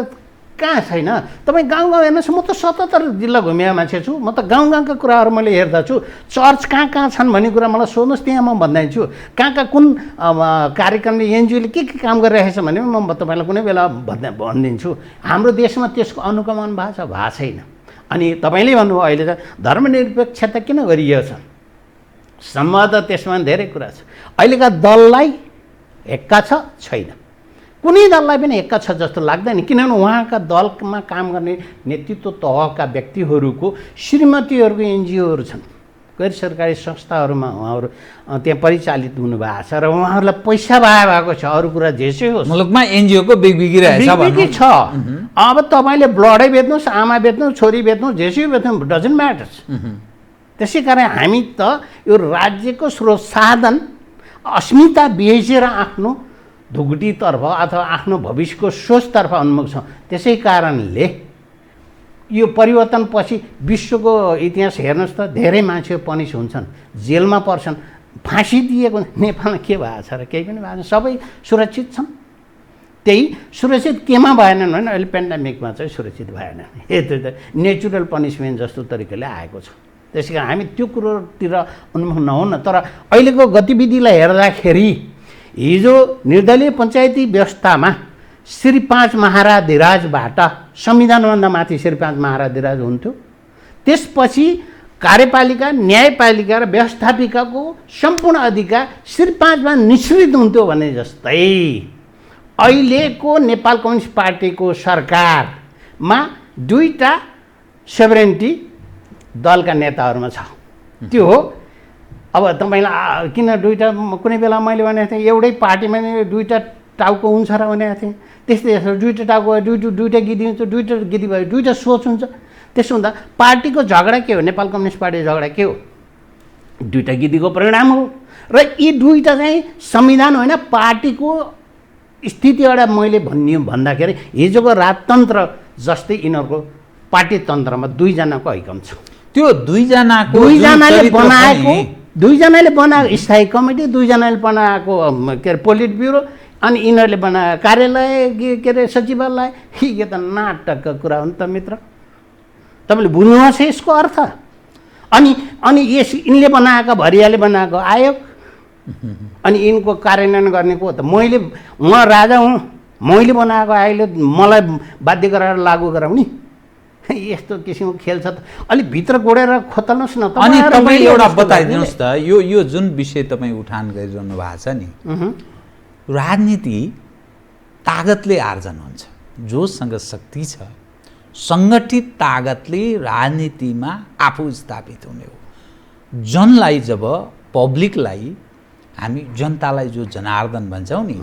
कहाँ छैन? तपाईँ गाउँ गाउँ हेर्नुहोस्। म त 77 जिल्ला घुमेका मान्छे छु। म त गाउँ गाउँका कुराहरू मैले हेर्दछु। चर्च कहाँ कहाँ छन् भन्ने कुरा मलाई सोध्नुहोस्, त्यहाँ म भन्दैछु। कहाँ कहाँ कुन कार्यक्रमले एनजिओले के काम गरिरहेछ भने म तपाईँलाई कुनै बेला भनिदिन्छु। हाम्रो देशमा त्यसको अनुगमन भएको छैन। अनि तपाईँले भन्नुभयो अहिले त धर्मनिरपेक्षता किन गरिएको छ? सम्वाद त्यसमा धेरै कुरा छ। अहिलेका दललाई हेक्का छैन। कुनै दललाई पनि हेक्का छ जस्तो लाग्दैन, किनभने उहाँका दलमा काम गर्ने नेतृत्व तहका व्यक्तिहरूको श्रीमतीहरूको एनजिओहरू छन्, गैर सरकारी संस्थाहरूमा उहाँहरू त्यहाँ परिचालित हुनुभएको छ र उहाँहरूलाई पैसा भएको छ। अरू कुरा जेसै होस्, मुलुकमा एनजिओको बिग्बिगी छ। अब तपाईँले ब्लडै बेच्नुहोस्, आमा बेच्नुहोस्, छोरी बेच्नुहोस्, जेसै बेच्नु, डजन्ट म्याटर्स। त्यसै कारण हामी त यो राज्यको स्रोत साधन अस्मिता बेचेर आफ्नो ढुकुटीतर्फ अथवा आफ्नो भविष्यको सोचतर्फ उन्मुख छौँ। त्यसै कारणले यो परिवर्तनपछि विश्वको इतिहास हेर्नुहोस् त, धेरै मान्छे पनिस हुन्छन्, जेलमा पर्छन्, फाँसी दिएको। नेपालमा के भएको छ र? केही पनि भएको छैन। सबै सुरक्षित छन्। त्यही सुरक्षित केमा भएनन् भने अहिले पेन्डेमिकमा चाहिँ सुरक्षित भएनन्। त्यो त नेचुरल पनिसमेन्ट जस्तो तरिकाले आएको छ। त्यसै कारण हामी त्यो कुरोतिर उन्मुख नहुन। तर अहिलेको गतिविधिलाई हेर्दाखेरि हिजो निर्दलीय पञ्चायती व्यवस्थामा श्री 5 महाराधिराजबाट संविधानभन्दा माथि श्री 5 महाराधिराज हुन्थ्यो। त्यसपछि कार्यपालिका, न्यायपालिका र व्यवस्थापिकाको सम्पूर्ण अधिकार श्री 5 मा निश्चित हुन्थ्यो भने जस्तै अहिलेको नेपाल कम्युनिस्ट पार्टीको सरकारमा 2टा सोभरेन्टी दलका नेताहरूमा छ। त्यो हो। अब तपाईँलाई किन 2टा, कुनै बेला मैले भनेको थिएँ एउटै पार्टीमा 2टा टाउको हुन्छ र भनेको थिएँ। त्यस्तै 2टा टाउको 2टा गिदी हुन्छ, 2टा गिदी भयो 2टा सोच हुन्छ। त्यसो हुँदा पार्टीको झगडा के हो? नेपाल कम्युनिस्ट पार्टीको झगडा के हो? 2टा गिदीको परिणाम हो। र यी 2टा चाहिँ संविधान होइन, पार्टीको स्थिति एउटा मैले भन्दाखेरि हिजोको राजतन्त्र जस्तै यिनीहरूको पार्टी तन्त्रमा 2जनाको हैकम छ। त्यो 2जनाको 2जनाले बनाएको स्थायी कमिटी, 2जनाले बनाएको के अरे पोलिट ब्युरो, अनि यिनीहरूले बनाएको कार्यालय के अरे सचिवालय। यो त नाटकको कुरा हो नि त मित्र। तपाईँले बुझ्नुहोस् यसको अर्थ। अनि यिनले बनाएको, भरियाले बनाएको आयोग, अनि यिनको कार्यान्वयन गर्ने को त? म राजा हुँ, मैले बनाएको आयोगले मलाई बाध्य गराएर लागू गराउने? यस्तो किसिमको खेल छ त। अलिक भित्र गोडेर खोतल्नुहोस् न। अनि तपाईँ एउटा बताइदिनुहोस् त, यो जुन विषय तपाईँ उठान गरिरहनु भएको छ नि, राजनीति तागतले आर्जन हुन्छ। जोसँग शक्ति छ, सङ्गठित तागतले राजनीतिमा आफू स्थापित हुने हो। जनलाई, जब पब्लिकलाई, हामी जनतालाई जो जनार्दन भन्छौँ नि,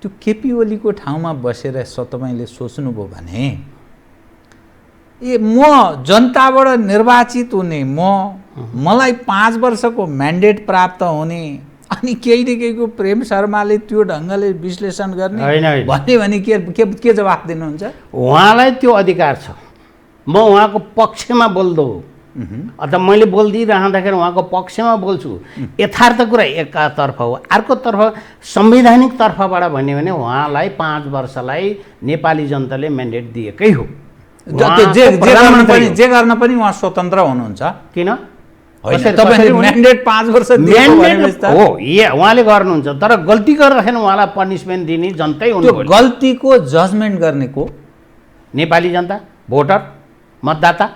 त्यो केपी ओलीको ठाउँमा बसेर तपाईँले सोच्नुभयो भने म जनताबाट निर्वाचित हुने, मलाई 5 वर्षको म्यान्डेट प्राप्त हुने, अनि केही न केहीको प्रेम शर्माले त्यो ढङ्गले विश्लेषण गर्ने भने के जवाफ दिनुहुन्छ? उहाँलाई त्यो अधिकार छ। म उहाँको पक्षमा बोल्दो अथवा मैले बोलिदिइरहँदाखेरि उहाँको पक्षमा बोल्छु। यथार्थ कुरा एकातर्फ हो। अर्कोतर्फ संवैधानिक तर्फबाट भन्यो भने उहाँलाई 5 वर्षलाई नेपाली जनताले म्यान्डेट दिएकै हो। जे गर्न पनि उहाँ स्वतन्त्र हुनुहुन्छ। किन? म्यान्डेट 5 वर्ष हो, उहाँले गर्नुहुन्छ। तर गल्ती गर्दाखेरि उहाँलाई पनिसमेन्ट दिने जनतै हुनु। गल्तीको जजमेन्ट गर्ने को? नेपाली जनता, भोटर, मतदाता।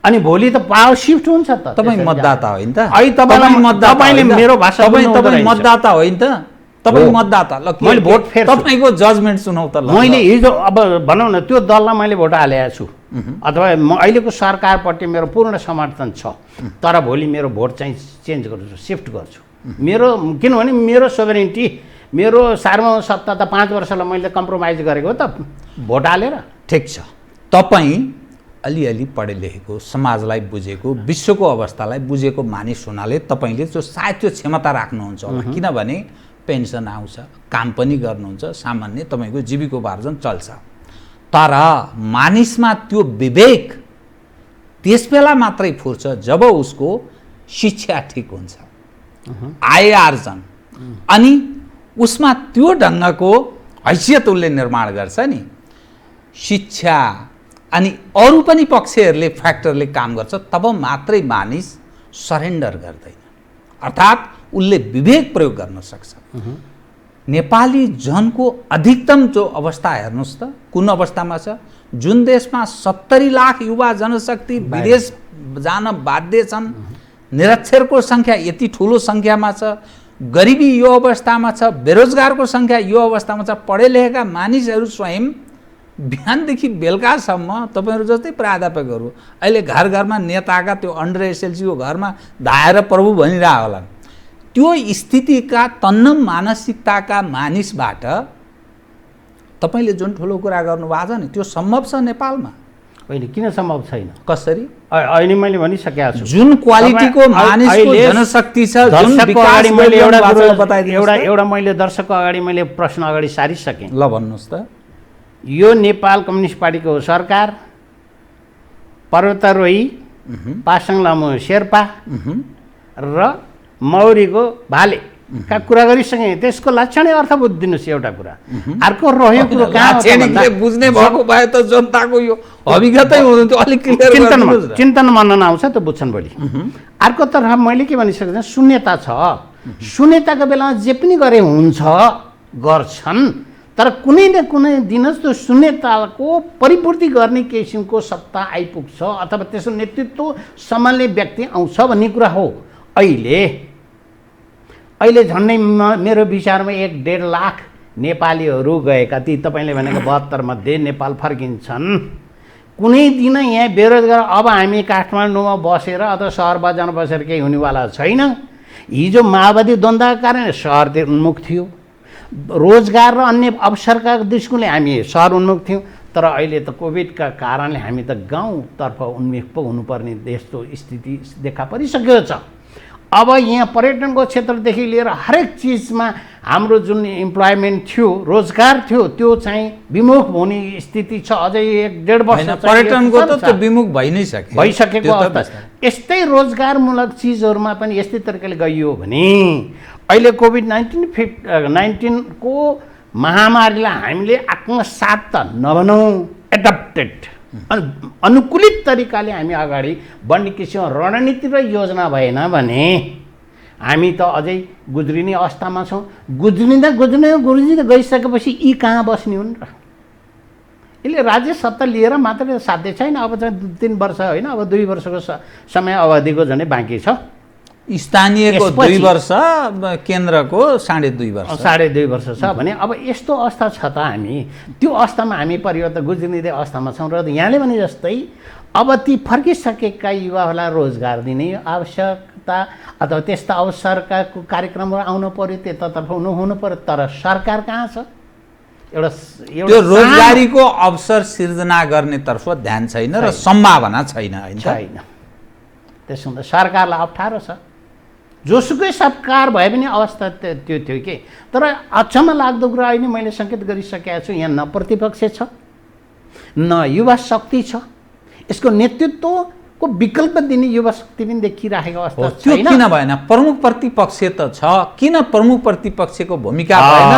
अनि भोलि त पावर सिफ्ट हुन्छ त। तपाईँ मतदाता होइन त? तपाईँले मेरो भाषा तपाईँ मतदाता होइन त? तपाईँ मतदाता। ल मैले भोट फेर्छु। तपाईँको जजमेन्ट सुनाउ त। मैले हिजो अब भनौँ न त्यो दललाई मैले भोट हालेको छु, अथवा अहिलेको सरकारप्रति मेरो पूर्ण समर्थन छ। तर भोलि मेरो भोट चाहिँ चेन्ज गर्छु, सिफ्ट गर्छु। मेरो किनभने मेरो सोभरेन्टी, मेरो सार्वभौम सत्ता त 5 वर्षलाई मैले कम्प्रोमाइज गरेको हो त भोट हालेर। ठिक छ। तपाईँ अलिअलि पढे लेखेको, समाजलाई बुझेको, विश्वको अवस्थालाई बुझेको मानिस हुनाले तपाईँले त्यो सायद त्यो क्षमता राख्नुहुन्छ होला। किनभने पेन्सन आउँछ, काम पनि गर्नुहुन्छ, सामान्य तपाईँको जीविकोपार्जन चल्छ। तर मानिसमा त्यो विवेक त्यस बेला मात्रै फुर्छ जब उसको शिक्षा ठिक हुन्छ, आय आर्जन, अनि उसमा त्यो ढङ्गको हैसियत उसले निर्माण गर्छ नि। शिक्षा अनि अरू पनि पक्षहरूले, फ्याक्टरले काम गर्छ, तब मात्रै मानिस सरेन्डर गर्दैन, अर्थात् उसले विवेक प्रयोग गर्न सक्छ। नेपाली जनको अधिकतम जो अवस्था हेर्नुहोस् त कुन अवस्थामा छ? जुन देशमा 70 लाख युवा जनशक्ति विदेश जान बाध्य छन्, निरक्षरको सङ्ख्या यति ठुलो सङ्ख्यामा छ, गरिबी यो अवस्थामा छ, बेरोजगारको सङ्ख्या यो अवस्थामा छ, पढे लेखेका मानिसहरू स्वयं बिहानदेखि बेलुकासम्म तपाईँहरू जस्तै प्राध्यापकहरू अहिले घर घरमा नेताका त्यो अन्डर एसएलसीको घरमा धाएर प्रभु भनिरह होला। त्यो स्थितिका तन्न मानसिकताका मानिसबाट तपाईँले जुन ठुलो कुरा गर्नुभएको छ नि त्यो सम्भव छ नेपालमा? होइन, किन सम्भव छैन? कसरी? अहिले मैले भनिसकेको छु जुन क्वालिटीको मानिसको जनशक्ति छ, जुन विकास मैले एउटा मैले दर्शकको अगाडि मैले प्रश्न अगाडि सारिसकेँ। ल भन्नुहोस् त। यो नेपाल कम्युनिस्ट पार्टीको सरकार पर्वतारोही पासाङ लामो शेर्पा र मौरीको भाले का कुरा गरिसकेँ। त्यसको लक्षणै अर्थ बुझिदिनुहोस् एउटा कुरा। अर्को रह्यो कुरो कहाँ बुझ्ने भएको भए त जनताको यो अभिज्ञतै हुनुहुन्थ्यो। अलिक क्लियर चिन्तन मनन आउँछ त बुझ्छन् भोलि। अर्कोतर्फ मैले के भनिसकेको शून्यता छ। शून्यताको बेलामा जे पनि गरे हुन्छ, गर्छन्, तर कुनै न कुनै दिन त्यो शून्यताको परिपूर्ति गर्ने किसिमको सत्ता आइपुग्छ अथवा त्यसको नेतृत्व सम्हाल्ने व्यक्ति आउँछ भन्ने कुरा हो। अहिले झन्डै मेरो विचारमा 1.5 लाख नेपालीहरू गएका, ती तपाईँले भनेको 72 मध्ये नेपाल फर्किन्छन्। कुनै दिन यहाँ बेरोजगार, अब हामी काठमाडौँमा बसेर अथवा सहर बजारमा बसेर केही हुनेवाला छैन। हिजो माओवादी द्वन्द्वका कारण सहरतिर उन्मुख थियो, रोजगार र अन्य अवसरका दृष्टिकोणले हामी सहर उन्मुख थियौँ। तर अहिले त कोभिडका कारणले हामी त गाउँतर्फ उन्मुख पो हुनुपर्ने यस्तो स्थिति देखा परिसकेको छ। अब यहाँ पर्यटनको क्षेत्रदेखि लिएर हरेक चिजमा हाम्रो जुन इम्प्लोइमेन्ट थियो, रोजगार थियो, त्यो चाहिँ विमुख हुने स्थिति छ। अझै 1.5 वर्ष पर्यटनको त त्यो विमुख भइसकेको अवस्था। यस्तै रोजगारमूलक चिजहरूमा पनि यस्तै तरिकाले गइयो भने अहिले कोभिड-19 को महामारीलाई हामीले आत्मसात त नभनौँ, एडप्टेड अनुकूलित तरिकाले हामी अगाडि बढ्ने किसिमको रणनीति र योजना भएन भने हामी त अझै गुज्रिने अवस्थामा छौँ। गुज्रिँदा गइसकेपछि यी कहाँ बस्ने हुन् र? यसले राज्य सत्ता लिएर मात्रै साध्य छैन। अब चाहिँ 3 वर्ष होइन, अब 2 वर्षको समय अवधिको झन्डै बाँकी छ। स्थानीयको 2 वर्ष, केन्द्रको 2.5 वर्ष, 2.5 वर्ष छ भने अब यस्तो अवस्था छ त हामी त्यो अवस्थामा हामी परिवर्तन गुज्रिँदै अवस्थामा छौँ। र यहाँले भने जस्तै अब ती फर्किसकेका युवाहरूलाई रोजगार दिने आवश्यकता अथवा त्यस्ता अवसरका कार्यक्रमहरू आउनु पर्यो, त्यतातर्फ हुनु पर्यो। तर सरकार कहाँ छ? एउटा त्यो रोजगारीको अवसर सिर्जना गर्नेतर्फ ध्यान छैन र सम्भावना छैन। त्यसो हुँदा सरकारलाई अप्ठ्यारो छ। जोसुकै सरकार भए पनि अवस्था त्यो थियो कि। तर अचम्म लाग्दो कुरा अहिले मैले सङ्केत गरिसकेको छु, यहाँ न प्रतिपक्ष छ न युवा शक्ति छ। यसको नेतृत्वको विकल्प दिने युवा शक्ति पनि देखिरहेको अवस्था त्यो किन भएन? प्रमुख प्रतिपक्ष त छ, किन प्रमुख प्रतिपक्षको भूमिका भएन?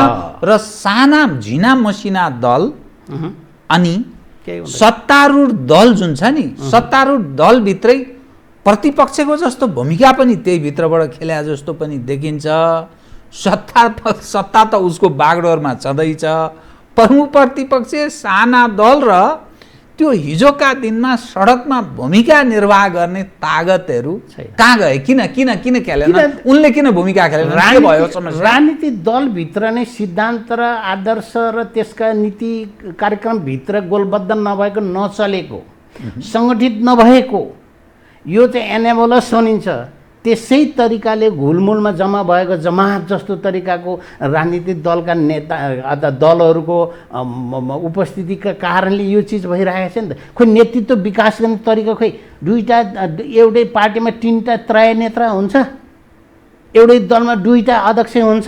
र साना झिना मसिना दल अनि सत्तारूढ दल जुन छ नि, सत्तारूढ दलभित्रै प्रतिपक्षको जस्तो भूमिका पनि त्यही भित्रबाट खेल्या जस्तो पनि देखिन्छ। सत्ता त उसको बागडोरमा छँदैछ। प्रमुख प्रतिपक्ष, साना दल र त्यो हिजोका दिनमा सडकमा भूमिका निर्वाह गर्ने तागतहरू कहाँ गए? किन खेलेन? उनले किन भूमिका खेलेन? के भयो समस्या? राजनीतिक दलभित्र नै सिद्धान्त र आदर्श र त्यसका नीति कार्यक्रमभित्र गोलबद्ध नभएको, नचलेको, सङ्गठित नभएको यो चाहिँ एनेबलस भनिन्छ। त्यसै तरिकाले घुलमुलमा जम्मा भएको जमात जस्तो तरिकाको राजनीतिक दलका नेता अथवा दलहरूको उपस्थितिका कारणले यो चिज भइरहेको छ नि त। खोइ नेतृत्व विकास गर्ने तरिका खोइ एउटै पार्टीमा 3टा त्रय नेता हुन्छ, एउटै दलमा 2टा अध्यक्ष हुन्छ।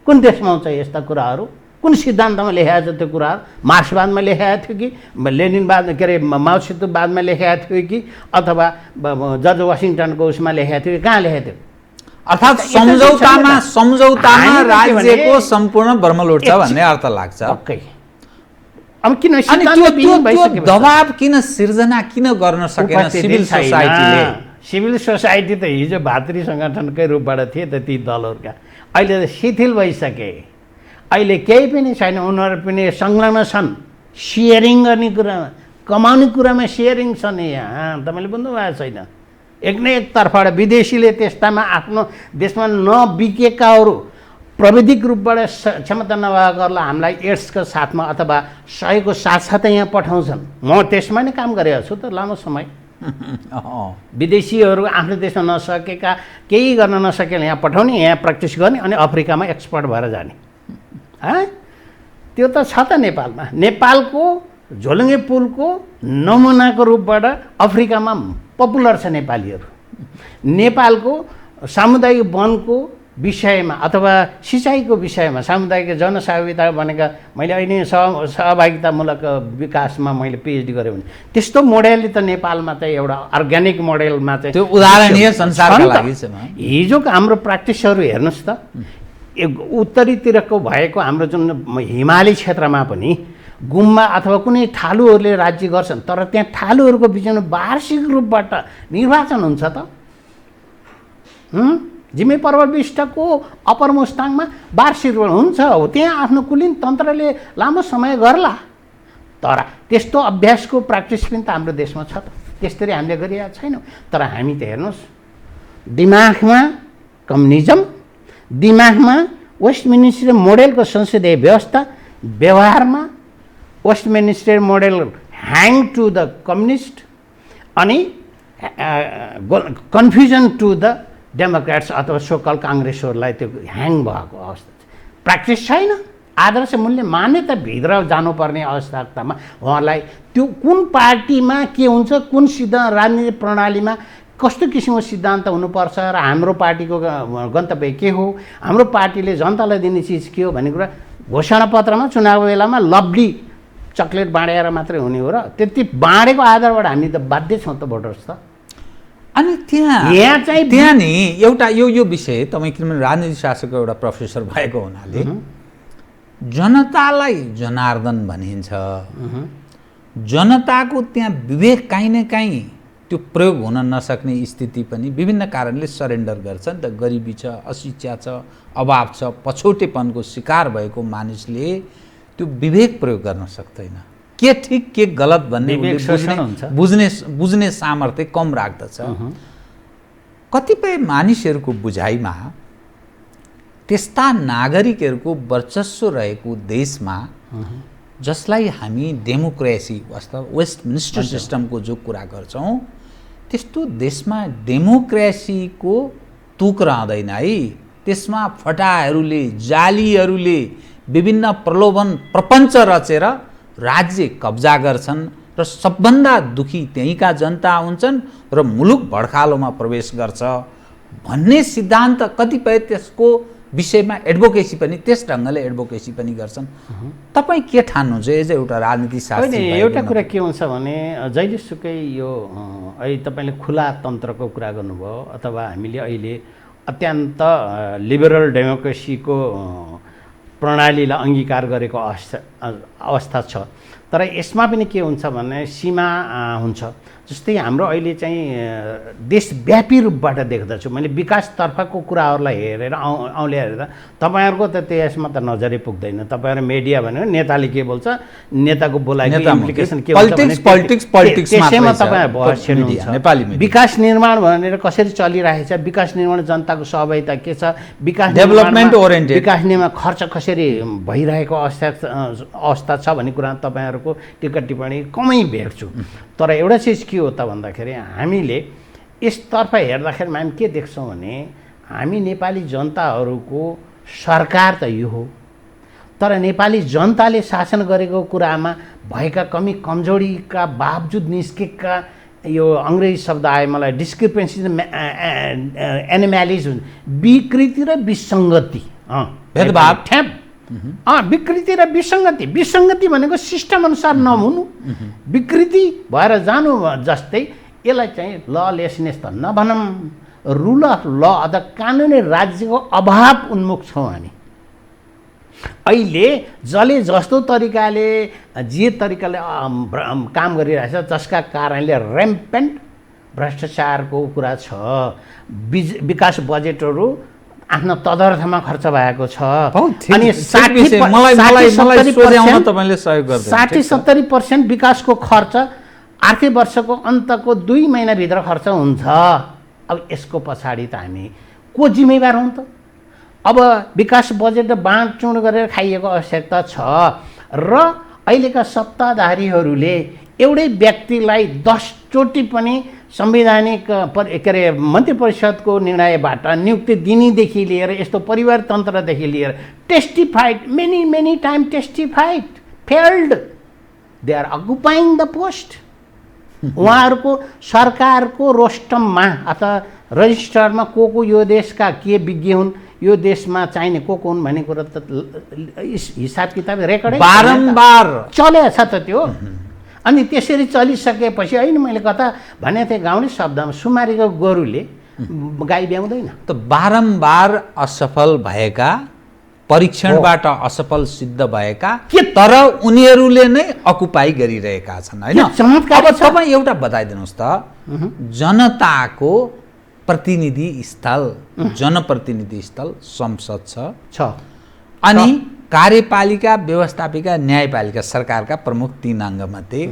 कुन देशमा हुन्छ यस्ता कुराहरू? कुन सिद्धान्तमा लेखेको छ त्यो कुराहरू? मार्क्सवादमा लेखेको थियो कि लेनिनवाद के अरे माओसेतुवादमा लेखेको थियो कि अथवा जर्ज वासिङटनको उसमा लेखेको थियो कि कहाँ लेखेको थियो? अर्थात् सम्झौतामा राज्यको सम्पूर्ण बर्मलोट छ भन्ने अर्थ लाग्छ। पक्कै। अब किन दबाब किन सिर्जना किन गर्न सकेन सिभिल सोसाइटीले? सिभिल सोसाइटी त हिजो भातृ सङ्गठनकै रूपबाट थिए त ती दलहरूका, अहिले त शिथिल भइसके। अहिले केही पनि छैन, उनीहरू पनि संलग्न छन् सेयरिङ गर्ने कुरामा, कमाउने कुरामा सेयरिङ छन्। यहाँ तपाईँले बुझ्नुभएको छैन। एक न एक तर्फबाट विदेशीले त्यस्तामा आफ्नो देशमा नबिकेकाहरू प्रविधिक रूपबाट क्षमता नभएकाहरूलाई हामीलाई एड्सको साथमा अथवा सहयोगको साथसाथै यहाँ पठाउँछन्। म त्यसमा नै काम गरेको छु त लामो समय। विदेशीहरू आफ्नो देशमा नसकेका, केही गर्न नसकेर यहाँ पठाउने, यहाँ प्र्याक्टिस गर्ने अनि अफ्रिकामा एक्सपर्ट भएर जाने। त्यो त छ त नेपालमा। नेपालको झोलुङ्गे पुलको नमुनाको रूपबाट अफ्रिकामा पपुलर छ नेपालीहरू। नेपालको सामुदायिक वनको विषयमा अथवा सिँचाइको विषयमा सामुदायिक जनसहभागिता भनेका मैले अहिले सहभागितामूलक विकासमा मैले पिएचडी गरेँ भने त्यस्तो मोडेलले त नेपालमा चाहिँ एउटा अर्ग्यानिक मोडेलमा चाहिँ त्यो उदाहरणीय संसारका लागि छ। हिजोको हाम्रो प्र्याक्टिसहरू हेर्नुहोस् त, उत्तरीतिरको भएको हाम्रो जुन हिमाली क्षेत्रमा पनि गुम्बा अथवा कुनै ठालुहरूले राज्य गर्छन्, तर त्यहाँ ठालुहरूको बिचमा वार्षिक रूपबाट निर्वाचन हुन्छ त। झिमे पर्वत विष्टको अप्पर मुस्ताङमा बार सिरवल हुन्छ हो, त्यहाँ आफ्नो कुलीन तन्त्रले लामो समय गर्ला। तर त्यस्तो अभ्यासको प्र्याक्टिस पनि त हाम्रो देशमा छ त, त्यसरी हामीले गरिरहेको छैनौँ। तर हामी त हेर्नुहोस्, दिमागमा कम्युनिजम, दिमागमा वेस्टमिनिस्टर मोडेलको संसदीय व्यवस्था, व्यवहारमा Westminster model hang to the communist, अनि कन्फ्युजन टु द डेमोक्रेट्स अथवा सोकल काङ्ग्रेसहरूलाई त्यो ह्याङ भएको अवस्था छ। प्र्याक्टिस छैन, आदर्श मूल्य मान्यता भित्र जानुपर्ने अवस्थामा उहाँलाई त्यो कुन पार्टीमा के हुन्छ, कुन सिद्धान्त राजनीतिक प्रणालीमा कस्तो किसिमको सिद्धान्त हुनुपर्छ र हाम्रो पार्टीको गन्तव्य के हो, हाम्रो पार्टीले जनतालाई दिने चिज के हो भन्ने कुरा घोषणापत्रमा चुनाव बेलामा लभली चक्लेट बाँडेर मात्रै हुने हो र त्यति बाँडेको आधारबाट हामी त बाध्य छौँ त भोटर्स त। अनि यहाँ चाहिँ नि एउटा यो विषय तपाईँ किनभने राजनीति शास्त्रको एउटा प्रोफेसर भएको हुनाले जनतालाई जनार्दन भनिन्छ, जनताको त्यहाँ विवेक काहीँ न काहीँ त्यो प्रयोग हुन नसक्ने स्थिति पनि विभिन्न कारणले सरेन्डर गर्छ नि त। गरिबी छ, अशिक्षा छ, अभाव छ, पछौटेपनको शिकार भएको मानिसले त्यो विवेक प्रयोग गर्न सक्दैन। के ठिक के गलत भन्ने बुझ्ने सामर्थ्य कम राख्दछ। कतिपय मानिसहरूको बुझाइमा त्यस्ता नागरिकहरूको वर्चस्व रहेको देशमा जसलाई हामी डेमोक्रेसी अथवा वेस्टमिनिस्टर सिस्टमको जो कुरा गर्छौँ, त्यस्तो देशमा डेमोक्रेसीको तुक रहँदैन है। त्यसमा फटाहरूले, जालीहरूले विभिन्न प्रलोभन प्रपञ्च रचेर राज्य कब्जा गर्छन् र सबभन्दा दुखी त्यहीँका जनता हुन्छन् र मुलुक भड्कालोमा प्रवेश गर्छ भन्ने सिद्धान्त कतिपय त्यसको विषयमा एडभोकेसी पनि त्यस ढङ्गले एडभोकेसी पनि गर्छन्। तपाईँ के ठान्नुहुन्छ एज एउटा राजनीति शास्त्री? एउटा कुरा के हुन्छ भने जहिलेसुकै यो अहिले तपाईँले खुला तन्त्रको कुरा गर्नुभयो अथवा हामीले अहिले अत्यन्त लिबरल डेमोक्रेसीको प्रणालीलाई अङ्गीकार गरेको अवस्था छ। तर यसमा पनि के हुन्छ भने सीमा हुन्छ। जस्तै हाम्रो अहिले चाहिँ देशव्यापी रूपबाट देख्दछु मैले, विकासतर्फको कुराहरूलाई हेरेर औँले हेरेर तपाईँहरूको त त्यसमा त नजरै पुग्दैन। तपाईँहरू मिडिया भन्यो नेताले के बोल्छ, नेताको बोलाइको इम्प्लिकेसन के हुन्छ त्यसैमा तपाईँहरू बहस हेर्नुहुन्छ। विकास निर्माण भनेर कसरी चलिरहेछ, विकास निर्माण जनताको सहभागिता के छ, विकास डेभलपमेन्ट ओरिएन्टेड विकास निर्माण खर्च कसरी भइरहेको अवस्था छ भन्ने कुरा तपाईँहरूको टिका टिप्पणी कमै भेट्छु। तर एउटा चिज के हो त भन्दाखेरि हामीले यसतर्फ हेर्दाखेरि हामी के देख्छौँ भने हामी नेपाली जनताहरूको सरकार त यो हो, तर नेपाली जनताले शासन गरेको कुरामा भएका कमी कमजोरीका बावजुद निस्केका यो अङ्ग्रेजी शब्द आयो मलाई डिस्क्रिपेन्सी एनिम्यालिज हुन्छ, विकृति र विसङ्गति, भेदभाव ठ्याप विकृति र विसङ्गति। विसङ्गति भनेको सिस्टम अनुसार नहुनु, विकृति भएर जानु जस्तै यसलाई चाहिँ ललेसनेस त नभनौँ, रुल अफ ल अथवा कानुनी राज्यको अभाव उन्मुख छौँ हामी। अहिले जसले जस्तो तरिकाले जे तरिकाले काम गरिरहेछ जसका कारणले ऱ्याम्पेन्ट भ्रष्टाचारको कुरा छ, विकास बजेटहरू आफ्नो तदर्थमा खर्च भएको छ। अनि 60-70% विकासको खर्च आर्थिक वर्षको अन्तको 2 महिनाभित्र खर्च हुन्छ। अब यसको पछाडि त हामी को जिम्मेवार हौँ त? अब विकास बजेट बाँडचुँड गरेर खाइएको आवश्यकता छ र अहिलेका सत्ताधारीहरूले एउटै व्यक्तिलाई 10 चोटि पनि संवैधानिक के अरे मन्त्री परिषदको निर्णयबाट नियुक्ति दिनेदेखि लिएर यस्तो परिवार तन्त्रदेखि लिएर testified many time testified failed, they are occupying the post. उहाँहरूको सरकारको रोस्टममा अथवा रजिस्टरमा को यो देशका के विज्ञ हुन्, यो देशमा चाहिने को हुन् भन्ने कुरा त हिसाब किताब रेकर्डै बारम्बार चलेको छ त त्यो। अनि त्यसरी चलिसकेपछि होइन मैले कता भनेको थिएँ गाउँले शब्दमा सुमारीको गोरुले गाई ब्याउँदैन। त बारम्बार असफल भएका, परीक्षणबाट असफल सिद्ध भएका तर उनीहरूले नै अकुपाई गरिरहेका छन् होइन। अब तपाईँ एउटा बताइदिनुहोस् त, जनताको प्रतिनिधि स्थल जनप्रतिनिधि स्थल संसद छ अनि कार्यपालिका व्यवस्थापिका न्यायपालिका सरकारका प्रमुख 3 अङ्गमध्ये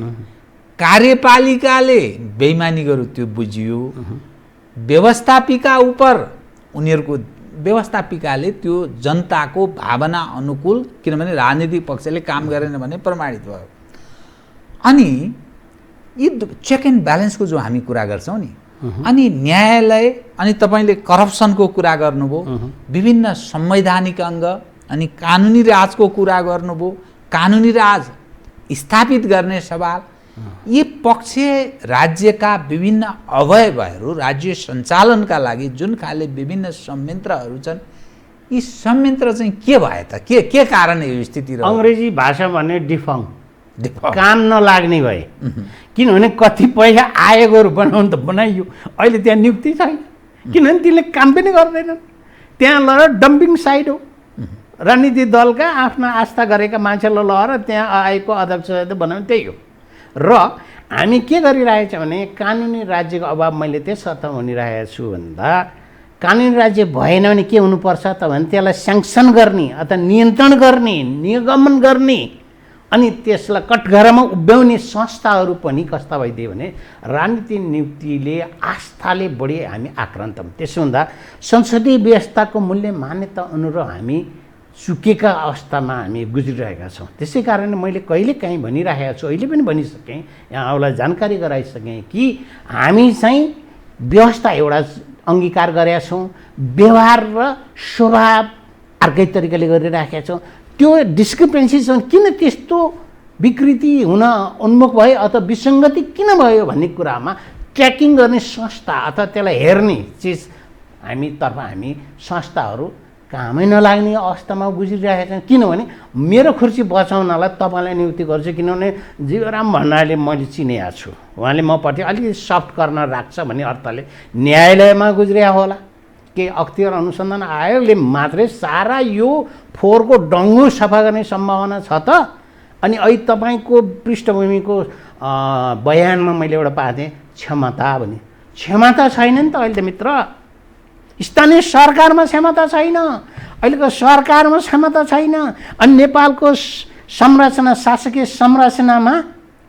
कार्यपालिकाले बेइमानी गर्यो त्यो बुझियो व्यवस्थापिका उप उनीहरूको व्यवस्थापिकाले त्यो जनताको भावना अनुकूल किनभने राजनीतिक पक्षले काम गरेन भने प्रमाणित भयो अनि यी चेक एन्ड ब्यालेन्सको जो हामी कुरा गर्छौं नि अनि न्यायालय अनि तपाईले करप्सनको कुरा गर्नुभयो विभिन्न संवैधानिक अङ्ग अनि कानुनी राजको कुरा गर्नुभयो कानुनी राज स्थापित गर्ने सवाल यी पक्ष राज्यका विभिन्न अवयवहरू राज्य सञ्चालनका लागि जुन खाले विभिन्न संयन्त्रहरू छन् यी संयन्त्र चाहिँ के भए त के कारण यो स्थिति रह्यो अंग्रेजी भाषा भने डिफङ काम नलाग्ने भए किनभने कति पैसा आयोगहरू बनाउनु त बनाइयो अहिले त्यहाँ नियुक्ति छैन किनभने तिनले काम पनि गर्दैनन् त्यहाँ लगेर डम्पिङ साइट हो राजनीतिक दलका आफ्ना आस्था गरेका मान्छेलाई लगेर त्यहाँ आयोगको अध्यक्ष बनाउने त्यही हो र हामी के गरिरहेछौँ भने कानुनी राज्यको अभाव मैले त्यसर्थ भनिरहेको छु भन्दा कानुनी राज्य भएन भने के हुनुपर्छ त भने त्यसलाई स्याङ्सन गर्ने अथवा नियन्त्रण गर्ने निगमन गर्ने अनि त्यसलाई कटघरामा उभ्याउने संस्थाहरू पनि कस्ता भइदियो भने राजनीतिक नियुक्तिले आस्थाले बढी हामी आक्रान्त हौँ त्यसो हुँदा संसदीय व्यवस्थाको मूल्य मान्यता अनुरूप हामी चुकेका अवस्थामा हामी गुज्रिरहेका छौँ त्यसै कारणले मैले कहिलेकाहीँ भनिरहेको छु अहिले पनि भनिसकेँ यहाँहरूलाई जानकारी गराइसकेँ कि हामी चाहिँ व्यवस्था एउटा अङ्गीकार गरेका छौँ व्यवहार र स्वभाव अर्कै तरिकाले गरिराखेका छौँ त्यो डिस्क्रिपेन्सी छ किन त्यस्तो विकृति हुन उन्मुख भयो अथवा विसङ्गति किन भयो भन्ने कुरामा ट्र्याकिङ गर्ने संस्था अथवा त्यसलाई हेर्ने चिज हामी संस्थाहरू कामै नलाग्ने अवस्थामा गुज्रिरहेका छन् किनभने मेरो खुर्सी बचाउनलाई तपाईँलाई नियुक्ति गर्छु किनभने जीवराम भण्डारीले मैले चिनेको छु उहाँले मपट्टि अलिकति सफ्ट गर्न राख्छ भन्ने अर्थले न्यायालयमा गुज्रिया होला के अख्तियार अनुसन्धान आयोगले मात्रै सारा यो फोहोरको डङ्गु सफा गर्ने सम्भावना छ त अनि अहिले तपाईँको पृष्ठभूमिको बयानमा मैले एउटा पाएको थिएँ क्षमता भने क्षमता छैन नि त अहिले त मित्र स्थानीय सरकारमा क्षमता छैन अहिलेको सरकारमा क्षमता छैन अनि नेपालको संरचना शासकीय संरचनामा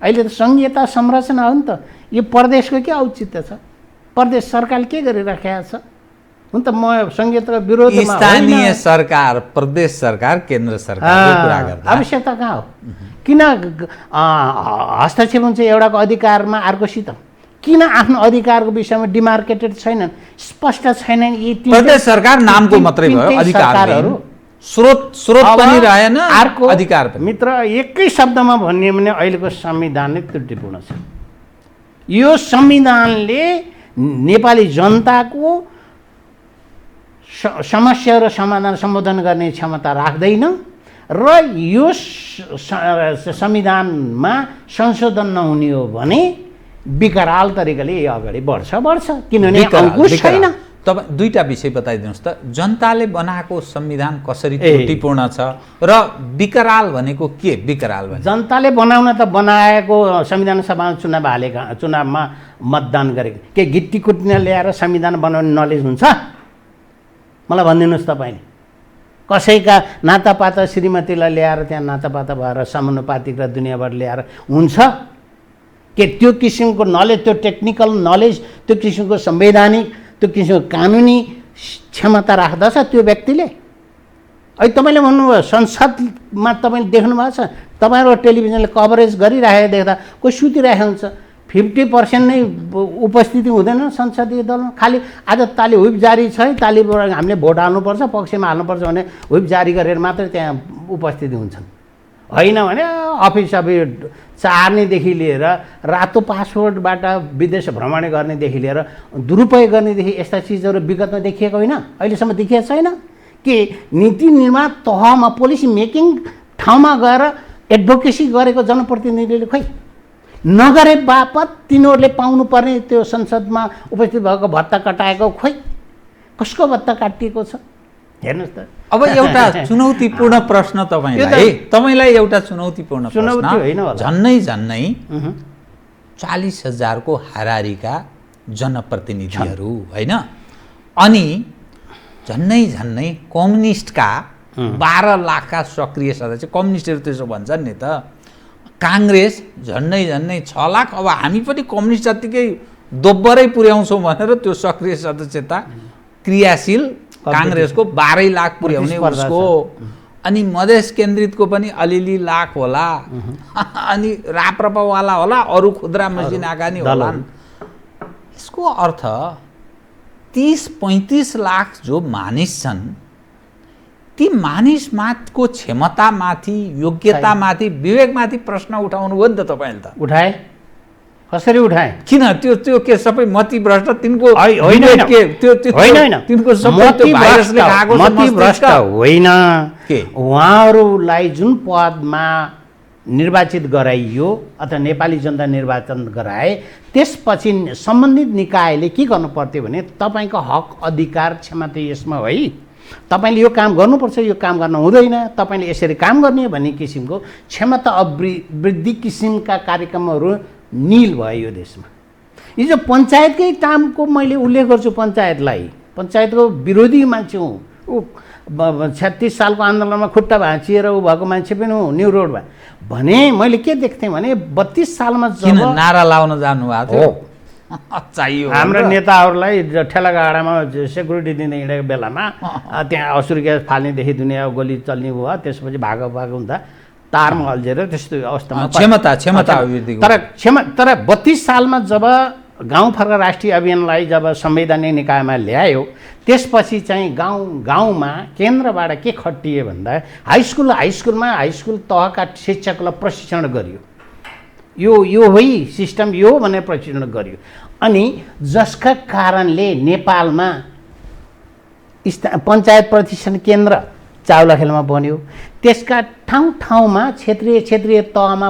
अहिले त संघीयता संरचना हो नि त यो प्रदेशको के औचित्य छ प्रदेश सरकारले के गरिराखेको छ हुन त म संघीयताको विरोधमा स्थानीय सरकार प्रदेश सरकार केन्द्र सरकारको कुरा गर्दा आवश्यकता कहाँ हो किन हस्तक्षेप हुन्छ एउटाको अधिकारमा अर्कोसित किन आफ्नो अधिकारको विषयमा डिमार्केटेड छैनन् स्पष्ट छैनन् यी प्रदेश सरकार नामको मात्रै भयो अधिकारहरू स्रोत पनि रहेन अर्को अधिकार पनि मित्र एकै शब्दमा भन्ने भने अहिलेको संविधानले त्रुटिपूर्ण छ यो संविधानले नेपाली जनताको समस्या र समाधान सम्बोधन गर्ने क्षमता राख्दैन र यो संविधानमा संशोधन नहुने हो भने विकराल तरिकाले अगाडि बढ्छ किनभने अंकुश छैन तपाईँ दुईटा विषय बताइदिनुहोस् त जनताले बनाएको संविधान कसरी त्रुटिपूर्ण छ र विकराल भनेको के विकराल भने जनताले बनाउन त बनाएको संविधान सभामा चुनावमा मतदान गरेको के गिट्टी कुट्न ल्याएर संविधान बनाउने नलेज हुन्छ मलाई भनिदिनुहोस् तपाईँले कसैका नातापाता श्रीमतीलाई ल्याएर त्यहाँ नातापाता भएर समानुपातिक र दुनियाँबाट ल्याएर हुन्छ के त्यो किसिमको नलेज त्यो टेक्निकल नलेज त्यो किसिमको संवैधानिक त्यो किसिमको कानुनी क्षमता राख्दछ त्यो व्यक्तिले अहिले तपाईँले भन्नुभयो संसदमा तपाईँले देख्नु भएको छ तपाईँहरू टेलिभिजनले कभरेज गरिराखेको देख्दा कोही सुतिरहेको हुन्छ 50% नै उपस्थिति हुँदैन संसदीय दलमा खालि आज ताली हुइप जारी छ तालीबाट हामीले भोट हाल्नुपर्छ पक्षमा हाल्नुपर्छ भने हुइप जारी गरेर मात्रै त्यहाँ उपस्थिति हुन्छन् होइन भने अफिस चार्नेदेखि लिएर रातो पासपोर्टबाट विदेश भ्रमण गर्नेदेखि लिएर दुरुपयोग गर्नेदेखि यस्ता चिजहरू विगतमा देखिएको होइन अहिलेसम्म देखिएको छैन कि नीति निर्माण तहमा पोलिसी मेकिङ ठाउँमा गएर एडभोकेसी गरेको जनप्रतिनिधिले खोइ नगरे बापत तिनीहरूले पाउनुपर्ने त्यो संसदमा उपस्थित भएको भत्ता कटाएको खोइ कसको भत्ता काटिएको छ हेर्नुहोस् त अब एउटा चुनौतीपूर्ण प्रश्न तपाईलाई एउटा चुनौतीपूर्ण प्रश्न झन्नै 40,000 को हारारीका जनप्रतिनिधिहरू होइन। अनि झन्नै कम्युनिस्टका 12 लाखका सक्रिय सदस्य, कम्युनिस्टहरू त्यसो भन्छन् नि त। काङ्ग्रेस झन्नै 6 लाख। अब हामी पनि कम्युनिस्ट जत्तिकै दोब्बरै पुर्याउँछौँ भनेर त्यो सक्रिय सदस्यता क्रियाशील काङ्ग्रेसको 12 लाख पुर्याउने उसको। अनि मधेस केन्द्रितको पनि अलिअलि लाख होला, अनि राप्रपावाला होला, अरू खुद्रा मसिन आएका नि होलान्। यसको अर्थ 30-35 लाख जो मानिस छन्, ती मानिसमाथको क्षमतामाथि, योग्यतामाथि, विवेकमाथि प्रश्न उठाउनु हो नि त तपाईँले। त उठाए, कसरी उठाए? किन त्यो के सबै मतिभ्रष्ट तिनको होइन तिनको सबै त्यो भाइरसले खाएको मतिभ्रष्ट होइन। उहाँहरूलाई जुन पदमा निर्वाचित गराइयो अथवा नेपाली जनता निर्वाचन गराए, त्यसपछि सम्बन्धित निकायले के गर्नु पर्थ्यो भने तपाईँको हक अधिकार क्षमता यसमा है, तपाईँले यो काम गर्नुपर्छ, यो काम गर्न हुँदैन, तपाईँले यसरी काम गर्ने भन्ने किसिमको क्षमता वृद्धि किसिमका कार्यक्रमहरू निल भयो यो देशमा। हिजो पञ्चायतकै कामको मैले उल्लेख गर्छु। पञ्चायतको विरोधी मान्छे हुँ। ऊ 36 सालको आन्दोलनमा खुट्टा भाँचिएर ऊ भएको मान्छे पनि हो न्यु रोडमा। भने मैले के देख्थेँ भने 32 सालमा जब नारा लाउन जानुभएको थियो, चाहियो हाम्रो नेताहरूलाई ठेलागाडामा सेक्युरिटी दिँदै हिँडेको बेलामा त्यहाँ असुर ग्यास फाल्नेदेखि दुनियाँ गोली चल्ने भयो। त्यसपछि भागो हुँदा तारमा अल्झेर त्यस्तो अवस्थामा तर 32 सालमा जब गाउँ फर्क राष्ट्रिय अभियानलाई जब संवैधानिक निकायमा ल्यायो, त्यसपछि चाहिँ गाउँमा केन्द्रबाट के खटिए भन्दा हाइस्कुल तहका शिक्षकलाई प्रशिक्षण गरियो। यो है सिस्टम यो भनेर प्रशिक्षण गरियो। अनि जसका कारणले नेपालमा पञ्चायत प्रशिक्षण केन्द्र चाउलाखेलमा बन्यो। त्यसका ठाउँमा क्षेत्रीय तहमा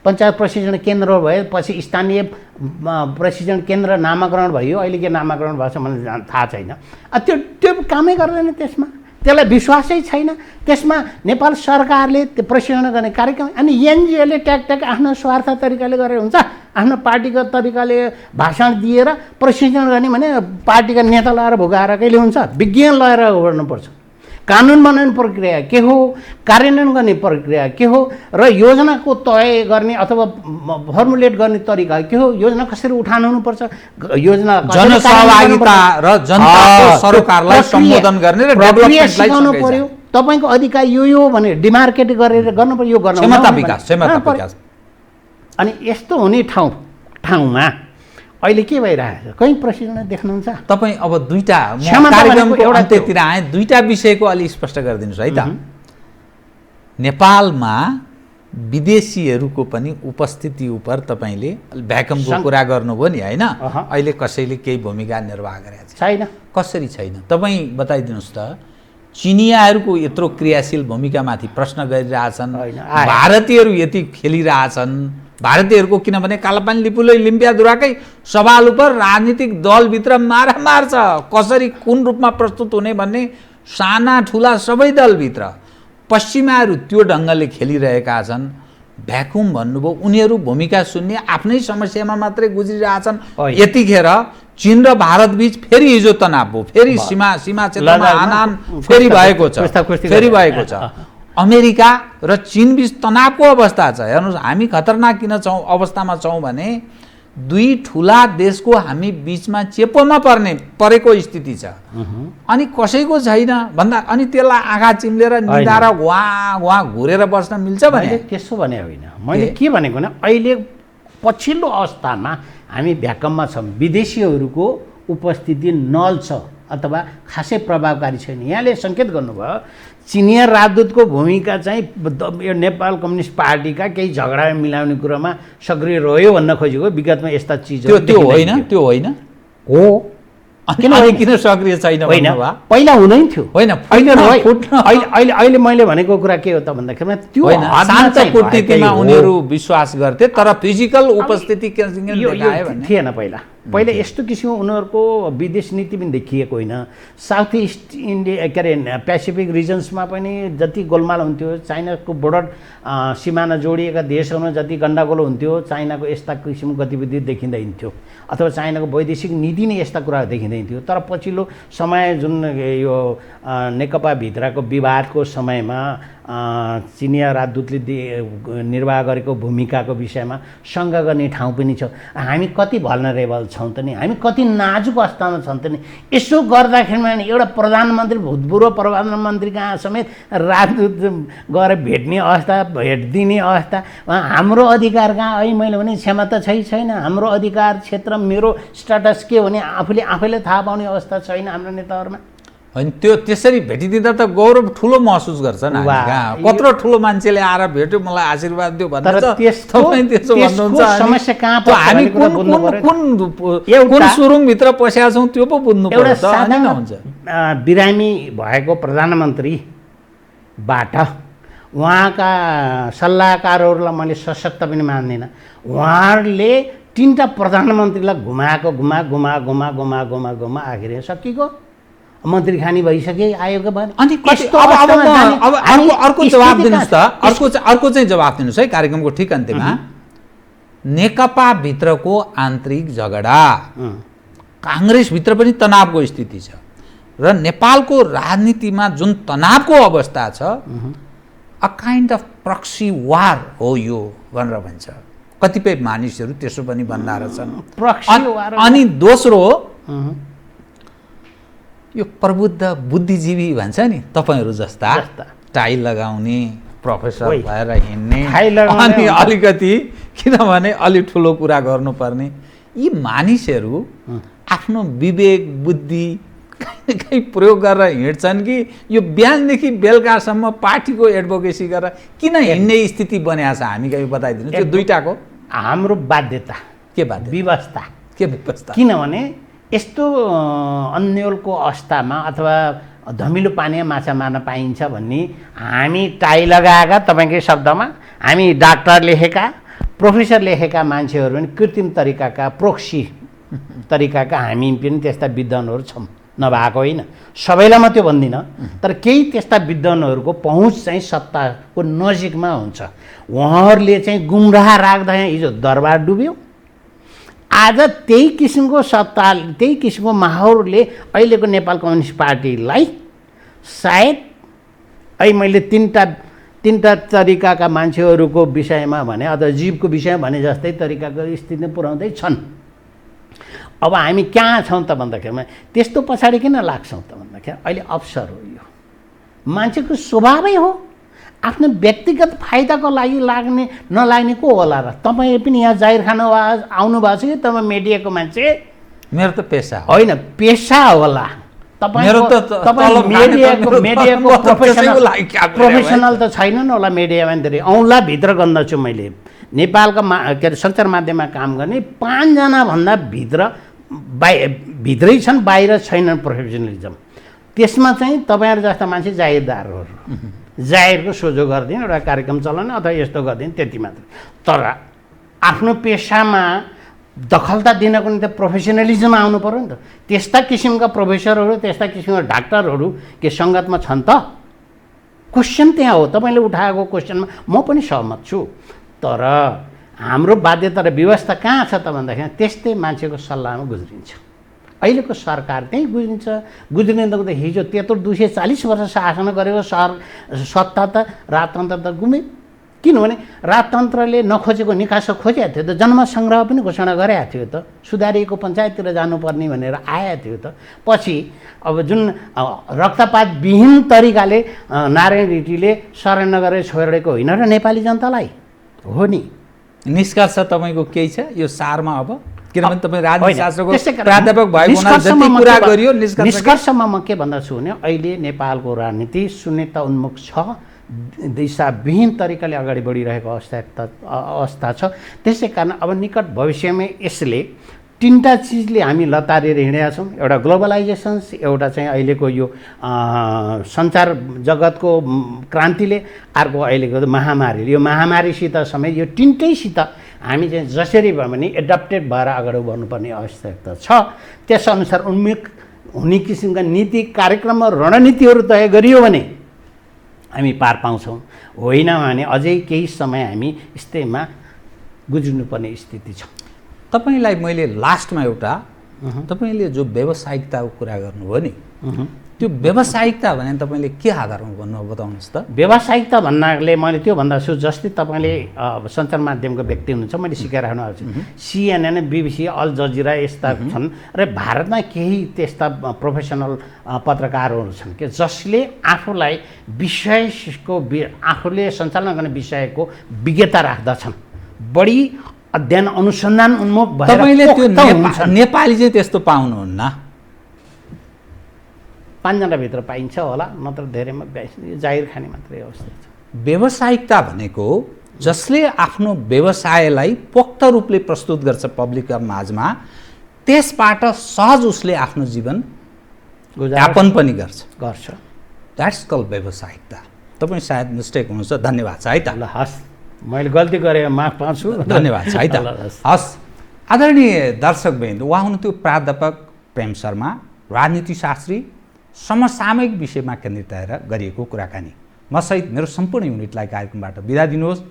पञ्चायत प्रशिक्षण केन्द्र भएपछि स्थानीय प्रशिक्षण केन्द्र नामाकरण भयो। अहिले के नामाकरण भएको छ मलाई थाहा छैन। त्यो कामै गर्दैन त्यसमा, त्यसलाई विश्वासै छैन। त्यसमा नेपाल सरकारले त्यो प्रशिक्षण गर्ने कार्यक्रम, अनि एनजिओले ट्याक आफ्नो स्वार्थ तरिकाले गरेर हुन्छ, आफ्नो पार्टीको तरिकाले भाषण दिएर प्रशिक्षण गर्ने भने पार्टीका नेता लगाएर भुगाएर कहिले हुन्छ? विज्ञान लगाएर गर्नुपर्छ। कानुन बनाउने प्रक्रिया के हो, कार्यान्वयन गर्ने प्रक्रिया के हो, र योजनाको तय गर्ने अथवा फर्मुलेट गर्ने तरिका के हो, योजना कसरी उठान हुनुपर्छ, योजना जनसहभागिता र जनताको सरकारलाई सम्बोधन गर्ने र डेभलपमेन्टलाई सिकाउनु पर्यो। तपाईको अधिकार यो भने डिमार्केट गरेर गर्नु पर्यो। यो गर्न क्षमता विकास। अनि यस्तो हुने ठाउँमा अहिले के भइरहेको छ? कहीँ प्रशिक्षण देख्नुहुन्छ तपाईँ? अब दुईटा कार्यक्रमको अन्त्यतिर आए, दुईटा विषयको अलि स्पष्ट गरिदिनुहोस् है त। नेपालमा विदेशीहरूको पनि उपस्थिति उप तपाईँले भ्याकमको कुरा गर्नुभयो नि होइन? अहिले कसैले केही भूमिका निर्वाह गरेको छैन। कसरी छैन तपाईँ बताइदिनुहोस् त। चिनियाहरूको यत्रो क्रियाशील भूमिकामाथि प्रश्न गरिरहेछन्, भारतीयहरू यति खेलिरहेछन्। भारतीयहरूको किनभने कालापानी लिपुलै लिम्पियाधुराकै सवाल उप राजनीतिक दलभित्र मारामार छ, कसरी कुन रूपमा प्रस्तुत हुने भन्ने साना ठुला सबै दलभित्र। पश्चिमाहरू त्यो ढङ्गले खेलिरहेका छन्। भ्याकुम भन्नुभयो, उनीहरू भूमिका सुन्ने आफ्नै समस्यामा मात्रै गुज्रिरहेछन्। यतिखेर चीन र भारत बीच फेरि हिजो तनाव भयो, फेरि सीमा क्षेत्रमा हानाहान फेरि भएको छ। अमेरिका र चीन बीच तनावको अवस्था छ। हेर्नुहोस्, हामी खतरनाक किन अवस्थामा छौँ भने दुई ठुला देशको हामी बीचमा चेपोमा परेको स्थिति छ। अनि कसैको छैन भन्दा अनि त्यसलाई आँखा चिम्लेर निदाएर घुवा घुरेर बस्न मिल्छ भने? त्यसो भने होइन। मैले के भनेको भने अहिले पछिल्लो अवस्थामा हामी भ्याकममा छौँ। विदेशीहरूको उपस्थिति नल छ अथवा खासै प्रभावकारी छैन। यहाँले सङ्केत गर्नुभयो चिनिया राजदूतको भूमिका चाहिँ यो नेपाल कम्युनिस्ट पार्टीका केही झगडा मिलाउने कुरामा सक्रिय रह्यो भन्न खोजेको। विगतमा यस्ता चिजहरू त्यो होइन हो। किन सक्रिय छैन? होइन, पहिला हुँदैन थियो। होइन, अहिले मैले भनेको कुरा के हो त भन्दाखेरि त्यो शान्त कूटनीतिमा उनीहरू विश्वास गर्थे, तर फिजिकल उपस्थिति थिएन पहिला। पहिला यस्तो किसिमको उनीहरूको विदेश नीति पनि देखिएको होइन। साउथ इस्ट इन्डिया के अरे पेसिफिक रिजन्समा पनि जति गोलमाल हुन्थ्यो, चाइनाको बोर्डर सिमाना जोडिएका देशहरूमा जति गण्डगोल हुन्थ्यो, चाइनाको यस्ता किसिमको गतिविधि देखिँदैन थियो अथवा चाइनाको वैदेशिक नीति नै यस्ता कुरा देखिँदैन थियो। तर पछिल्लो समय जुन यो नेकपा भित्रको विवादको समयमा चिनिया राजदूतले निर्वाह गरेको भूमिकाको विषयमा शङ्का गर्ने ठाउँ पनि छ। हामी कति भल्नरेबल छौँ त नि, हामी कति नाजुक अवस्थामा छौँ त नि। यसो गर्दाखेरिमा एउटा प्रधानमन्त्री, भूतपूर्व प्रधानमन्त्री कहाँ समेत राजदूत गएर भेट्ने अवस्था, भेट दिने अवस्था, हाम्रो अधिकार कहाँ? अहिले मैले भने क्षमता छैन, हाम्रो अधिकार क्षेत्र मेरो स्ट्याटस के हो भने आफैले थाहा पाउने अवस्था छैन हाम्रो नेताहरूमा। होइन, त्यो त्यसरी भेटिदिँदा त गौरव ठुलो महसुस गर्छन्। कत्रो ठुलो मान्छेले आएर भेट्यो, मलाई आशीर्वाद दियो भनेर समस्या कहाँ पर्छ? हामी कुन सुरुङभित्र पसेका छौँ त्यो पो बुझ्नु पर्छ। बिरामी भएको प्रधानमन्त्रीबाट उहाँका सल्लाहकारहरूलाई मैले सशक्त पनि मान्दिनँ। उहाँहरूले 3टा प्रधानमन्त्रीलाई घुमा आखिर सकिएको मन्त्री खानी भइसके आयोगको भएन। अनि अर्को जवाब दिनुहोस् त, अर्को चाहिँ जवाब दिनुहोस् है। कार्यक्रमको ठिक अन्त्यमा नेकपा भित्रको आन्तरिक झगडा, काङ्ग्रेसभित्र पनि तनावको स्थिति छ र नेपालको राजनीतिमा जुन तनावको अवस्था छ, अ काइन्ड अफ प्रक्सी वार हो यो भनेर भन्छ कतिपय मानिसहरू, त्यसो पनि भन्दा रहेछन्। अनि दोस्रो यो प्रबुद्ध बुद्धिजीवी भन्छ नि तपाईँहरू जस्ता, टाई लगाउने, प्रोफेसर भएर हिँड्ने, अनि अलिकति किनभने अलि ठुलो कुरा गर्नुपर्ने, यी मानिसहरू आफ्नो विवेक बुद्धि कहीँ प्रयोग गरेर हिँड्छन् कि यो बिहानदेखि बेलुकासम्म पार्टीको एडभोकेसी गरेर किन हिँड्ने स्थिति बनिएको छ? हामी कहीँ बताइदिनु त्यो दुईटाको हाम्रो बाध्यता के बाध्यता? व्यवस्था के व्यवस्था? किनभने यस्तो अन्यलको अवस्थामा अथवा धमिलो पानीमा माछा मार्न पाइन्छ भन्ने हामी टाई लगाएका, तपाईँकै शब्दमा हामी डाक्टर लेखेका, प्रोफेसर लेखेका मान्छेहरू पनि कृत्रिम तरिकाका, प्रोक्सी तरिकाका हामी पनि त्यस्ता विद्वानहरू छौँ। नभएको होइन, सबैलाई म त्यो भन्दिनँ, तर केही त्यस्ता विद्वानहरूको पहुँच चाहिँ सत्ताको नजिकमा हुन्छ। उहाँहरूले चाहिँ गुमराह राख्दा हिजो दरबार डुब्यो। आज त्यही किसिमको सत्ता, त्यही किसिमको माहौलले अहिलेको नेपाल कम्युनिस्ट पार्टीलाई सायद अहिले मैले तिनवटा तरिकाका मान्छेहरूको विषयमा भने अथवा जीवको विषयमा भने जस्तै तरिकाको स्थिति पुर्याउँदै छन्। अब हामी कहाँ छौँ त भन्दाखेरिमा त्यस्तो पछाडि किन लाग्छौँ त भन्दाखेरि अहिले अवसर हो, यो मान्छेको स्वभावै हो। आफ्नो व्यक्तिगत फाइदाको लागि लाग्ने नलाग्ने को होला र? तपाईँ पनि यहाँ जाहिर खान आउनु भएको छ कि तपाईँ मिडियाको मान्छे? मेरो त पेसा होइन, पेसा होला। मिडियाको प्रोफेसनल त छैनन् होला मिडियामा धेरै। औँला भित्र गन्दा छु मैले नेपालका के अरे सञ्चार माध्यममा काम गर्ने 5 जनाभन्दा भित्रै छन्, बाहिर छैनन् प्रोफेसनलिजम। त्यसमा चाहिँ तपाईँहरू जस्ता मान्छे जागिरदारहरू, जागिरको सोझो गरिदिनु, एउटा कार्यक्रम चलाउने अथवा यस्तो गरिदिनु, त्यति मात्र। तर आफ्नो पेसामा दखलता दिनको निम्ति प्रोफेसनलिजम आउनु पऱ्यो नि त। त्यस्ता किसिमका प्रोफेसरहरू, त्यस्ता किसिमका डाक्टरहरू के सङ्गतमा छन् त? क्वेसन त्यहाँ हो, तपाईँले उठाएको क्वेसनमा म पनि सहमत छु। तर हाम्रो बाध्यता र व्यवस्था कहाँ छ त भन्दाखेरि त्यस्तै मान्छेको सल्लाहमा गुज्रिन्छ। अहिलेको सरकार त्यहीँ गुज्रिने त हिजो 240 वर्ष शासन गरेको सत्ता त राजतन्त्र त गुम्यो। किनभने राजतन्त्रले नखोजेको निकास खोजेको थियो त, जनमत सङ्ग्रह पनि घोषणा गरेको थियो त, सुधारिएको पञ्चायततिर जानुपर्ने भनेर आएको थियो त। पछि अब जुन रक्तपात विहीन तरिकाले नारायण रेड्डीले सरेन्डर गरेर छोडेको होइन र नेपाली जनतालाई हो नि। निष्कर्ष तपाईँको केही छ यो सारमा? अब किनभने तपाईँ राजनीतिशास्त्रको प्राध्यापक भएको हुनाले जति कुरा गरियो, निष्कर्षमा म के भन्दछु भने अहिले नेपालको राजनीति शून्यता उन्मुख छ, दिशाविहीन तरिकाले अगाडि बढिरहेको अवस्था छ। त्यसै कारण अब निकट भविष्यमा यसले 3टा चिजले हामी लतारेर हिँडेका छौँ। एउटा ग्लोबलाइजेसन्स, एउटा चाहिँ अहिलेको यो सञ्चार जगतको क्रान्तिले, अर्को अहिलेको महामारीले। यो महामारीसित समेत यो 3टैसित हामी चाहिँ जसरी भए पनि एडप्टेड भएर अगाडि बढ्नुपर्ने आवश्यकता छ। त्यसअनुसार उन्मुख हुने किसिमका नीति कार्यक्रमहरू रणनीतिहरू तय गरियो भने हामी पार पाउँछौँ, होइन भने अझै केही समय हामी यस्तैमा गुज्रिनुपर्ने स्थिति छ। तपाईँलाई मैले लास्टमा एउटा तपाईँले जो व्यावसायिकताको कुरा गर्नुभयो नि, त्यो व्यावसायिकता भने तपाईँले के आधारमा भन्नुभयो बताउनुहोस् त। व्यावसायिकता भन्नाले मैले त्यो भन्दा छु, जस्तै तपाईँले सञ्चार माध्यमको व्यक्ति हुनुहुन्छ, मैले सिकाइराख्नु भएको छु। CNN, BBC, अल जजिरा यस्ता छन् र भारतमा केही त्यस्ता प्रोफेसनल पत्रकारहरू छन् कि जसले आफूलाई विषयको आफूले सञ्चालन गर्ने विषयको विज्ञता राख्दछन्, बढी अध्ययन अनुसन्धान उन्मुख भएर तपाईँले त्यो नेपाली चाहिँ त्यस्तो पाउनुहुन्न। 5 जनाभित्र पाइन्छ होला, नत्र धेरैमा जाहिर खाने मात्रै अवस्था छ। व्यावसायिकता भनेको जसले आफ्नो व्यवसायलाई पोक्त रूपले प्रस्तुत गर्छ पब्लिकका माझमा, त्यसबाट सहज उसले आफ्नो जीवन यापन पनि गर्छ। द्याट्स कल्ड व्यावसायिकता। तपाईँ सायद मिस्टेक हुनुहुन्छ। धन्यवाद छ है त। ल हस्, मैले गल्ती गरेँ, माफ पाउँछु। धन्यवाद छ है त। हस्, आदरणीय दर्शकवृन्द, उहाँ हुनुहुन्थ्यो प्राध्यापक प्रेम शर्मा, राजनीतिशास्त्री, समसामयिक विषयमा केन्द्रित गरिएको कुराकानी। म सहित मेरो सम्पूर्ण युनिटलाई कार्यक्रमबाट बिदा दिनुहोस्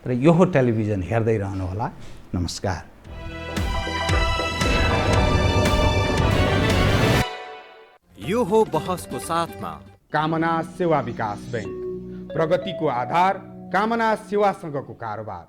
र यो टेलिभिजन हेर्दै रहनुहोला। नमस्कार। यो हो बहसको साथमा कामना सेवा विकास बैंक, प्रगतिको आधार कामना सेवासँगको कारोबार।